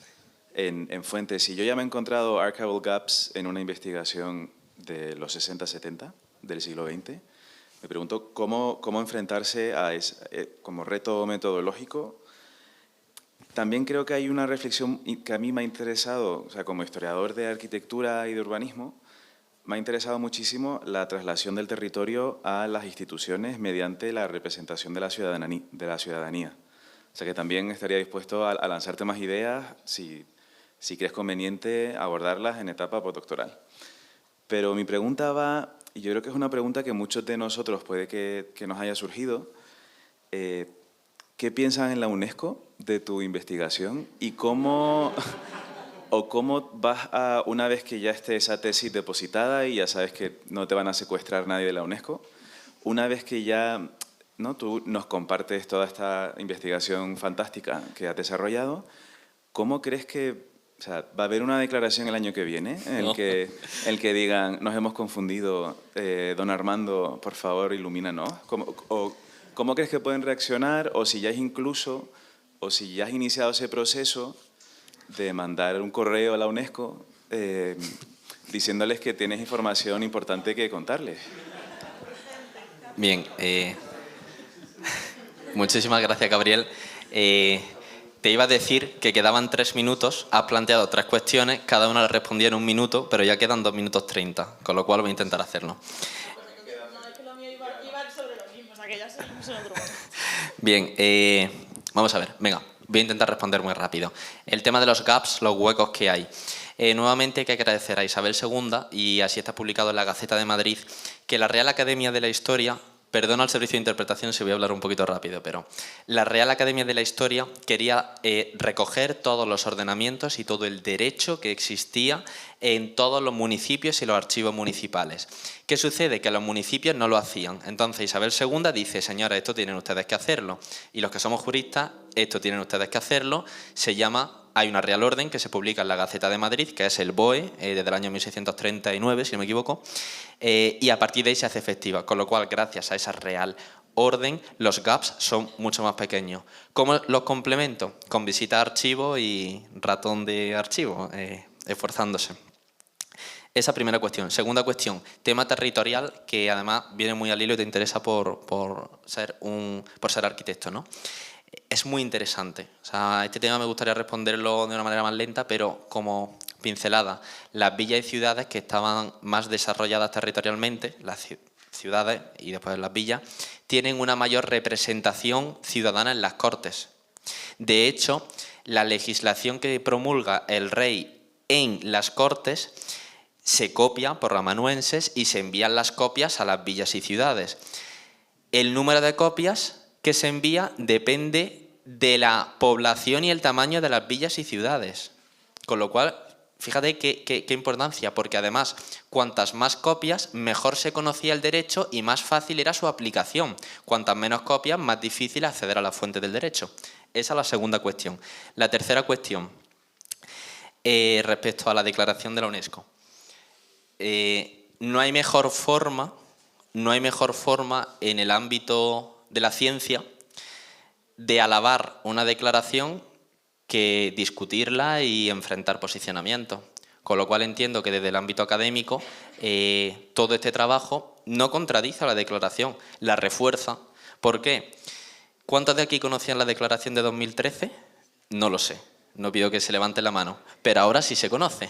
en fuentes. Si yo ya me he encontrado archival gaps en una investigación de los 60-70 del siglo XX, me pregunto cómo enfrentarse a como reto metodológico. También creo que hay una reflexión que a mí me ha interesado, o sea, como historiador de arquitectura y de urbanismo, me ha interesado muchísimo la traslación del territorio a las instituciones mediante la representación de la ciudadanía. O sea, que también estaría dispuesto a lanzarte más ideas si crees conveniente abordarlas en etapa postdoctoral. Pero mi pregunta va, y yo creo que es una pregunta que muchos de nosotros puede que nos haya surgido, ¿qué piensan en la UNESCO de tu investigación y cómo vas a, una vez que ya esté esa tesis depositada y ya sabes que no te van a secuestrar nadie de la UNESCO, una vez que ya, ¿no?, tú nos compartes toda esta investigación fantástica que has desarrollado, ¿cómo crees que, o sea, va a haber una declaración el año que viene en el que digan, nos hemos confundido, don Armando, por favor, ilumínanos? ¿Cómo crees que pueden reaccionar? O si ya has iniciado ese proceso de mandar un correo a la UNESCO diciéndoles que tienes información importante que contarles. Bien, muchísimas gracias, Gabriel. Te iba a decir que quedaban 3 minutos, has planteado 3 cuestiones, cada una la respondía en 1 minuto, pero ya quedan 2 minutos 30, con lo cual voy a intentar hacerlo. Bien, vamos a ver, venga, voy a intentar responder muy rápido. El tema de los gaps, los huecos que hay. Nuevamente hay que agradecer a Isabel II, y así está publicado en la Gaceta de Madrid, que la Real Academia de la Historia, perdona al servicio de interpretación si voy a hablar un poquito rápido, pero la Real Academia de la Historia quería recoger todos los ordenamientos y todo el derecho que existía en todos los municipios y los archivos municipales. ¿Qué sucede? Que los municipios no lo hacían. Entonces Isabel II dice, señores, esto tienen ustedes que hacerlo. Y los que somos juristas, esto tienen ustedes que hacerlo. Hay una Real Orden que se publica en la Gaceta de Madrid, que es el BOE, desde el año 1639, si no me equivoco, y a partir de ahí se hace efectiva. Con lo cual, gracias a esa Real Orden, los gaps son mucho más pequeños. ¿Cómo los complemento? Con visita a archivo y ratón de archivo, esforzándose. Esa primera cuestión. Segunda cuestión, tema territorial, que además viene muy al hilo y te interesa por ser arquitecto, ¿no? Es muy interesante. O sea, este tema me gustaría responderlo de una manera más lenta, pero como pincelada. Las villas y ciudades que estaban más desarrolladas territorialmente, las ciudades y después las villas, tienen una mayor representación ciudadana en las Cortes. De hecho, la legislación que promulga el rey en las Cortes se copia por amanuenses y se envían las copias a las villas y ciudades. El número de copias que se envía depende de la población y el tamaño de las villas y ciudades. Con lo cual, fíjate qué importancia, porque además, cuantas más copias, mejor se conocía el derecho y más fácil era su aplicación. Cuantas menos copias, más difícil acceder a la fuente del derecho. Esa es la segunda cuestión. La tercera cuestión, respecto a la declaración de la UNESCO. No hay mejor forma en el ámbito de la ciencia de alabar una declaración que discutirla y enfrentar posicionamientos. Con lo cual entiendo que desde el ámbito académico todo este trabajo no contradice a la declaración, la refuerza. ¿Por qué? ¿Cuántos de aquí conocían la declaración de 2013? No lo sé. no pido que se levanten la mano, pero ahora sí se conoce.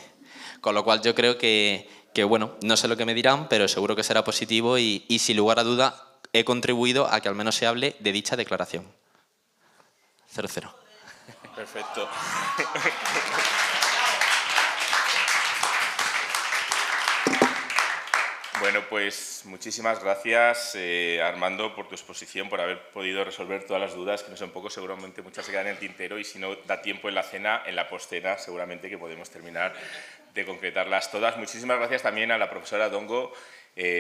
Con lo cual yo creo que bueno, no sé lo que me dirán, pero seguro que será positivo y sin lugar a duda he contribuido a que al menos se hable de dicha declaración. 0-0. Perfecto. Bueno, pues muchísimas gracias, Armando, por tu exposición, por haber podido resolver todas las dudas, que no son poco, seguramente muchas se quedan en el tintero, y si no da tiempo en la cena, en la postcena, seguramente que podemos terminar de concretarlas todas. Muchísimas gracias también a la profesora Dongo,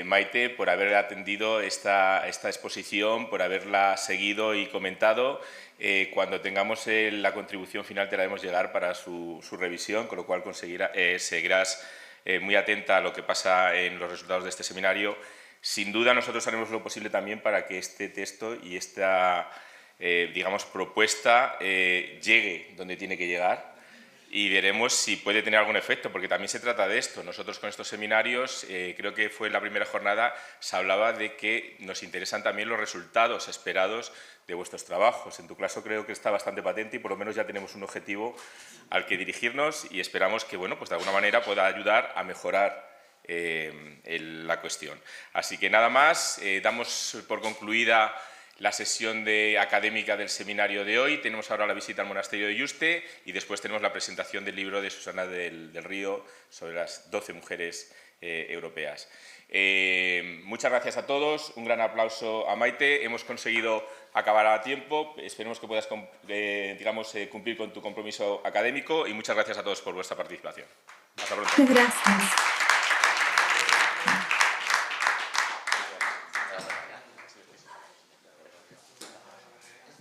Maite, por haber atendido esta exposición, por haberla seguido y comentado. Cuando tengamos la contribución final te la haremos llegar para su revisión, con lo cual seguirás muy atenta a lo que pasa en los resultados de este seminario. Sin duda nosotros haremos lo posible también para que este texto y esta digamos, propuesta llegue donde tiene que llegar, y veremos si puede tener algún efecto, porque también se trata de esto. Nosotros con estos seminarios, creo que fue en la primera jornada, se hablaba de que nos interesan también los resultados esperados de vuestros trabajos. En tu caso creo que está bastante patente y por lo menos ya tenemos un objetivo al que dirigirnos, y esperamos que, bueno, pues de alguna manera pueda ayudar a mejorar la cuestión. Así que nada más, damos por concluida la sesión académica del seminario de hoy. Tenemos ahora la visita al monasterio de Yuste y después tenemos la presentación del libro de Susana del Río sobre las 12 mujeres europeas. Muchas gracias a todos, un gran aplauso a Maite. Hemos conseguido acabar a tiempo, esperemos que puedas cumplir con tu compromiso académico, y muchas gracias a todos por vuestra participación. Hasta pronto. Muchas gracias.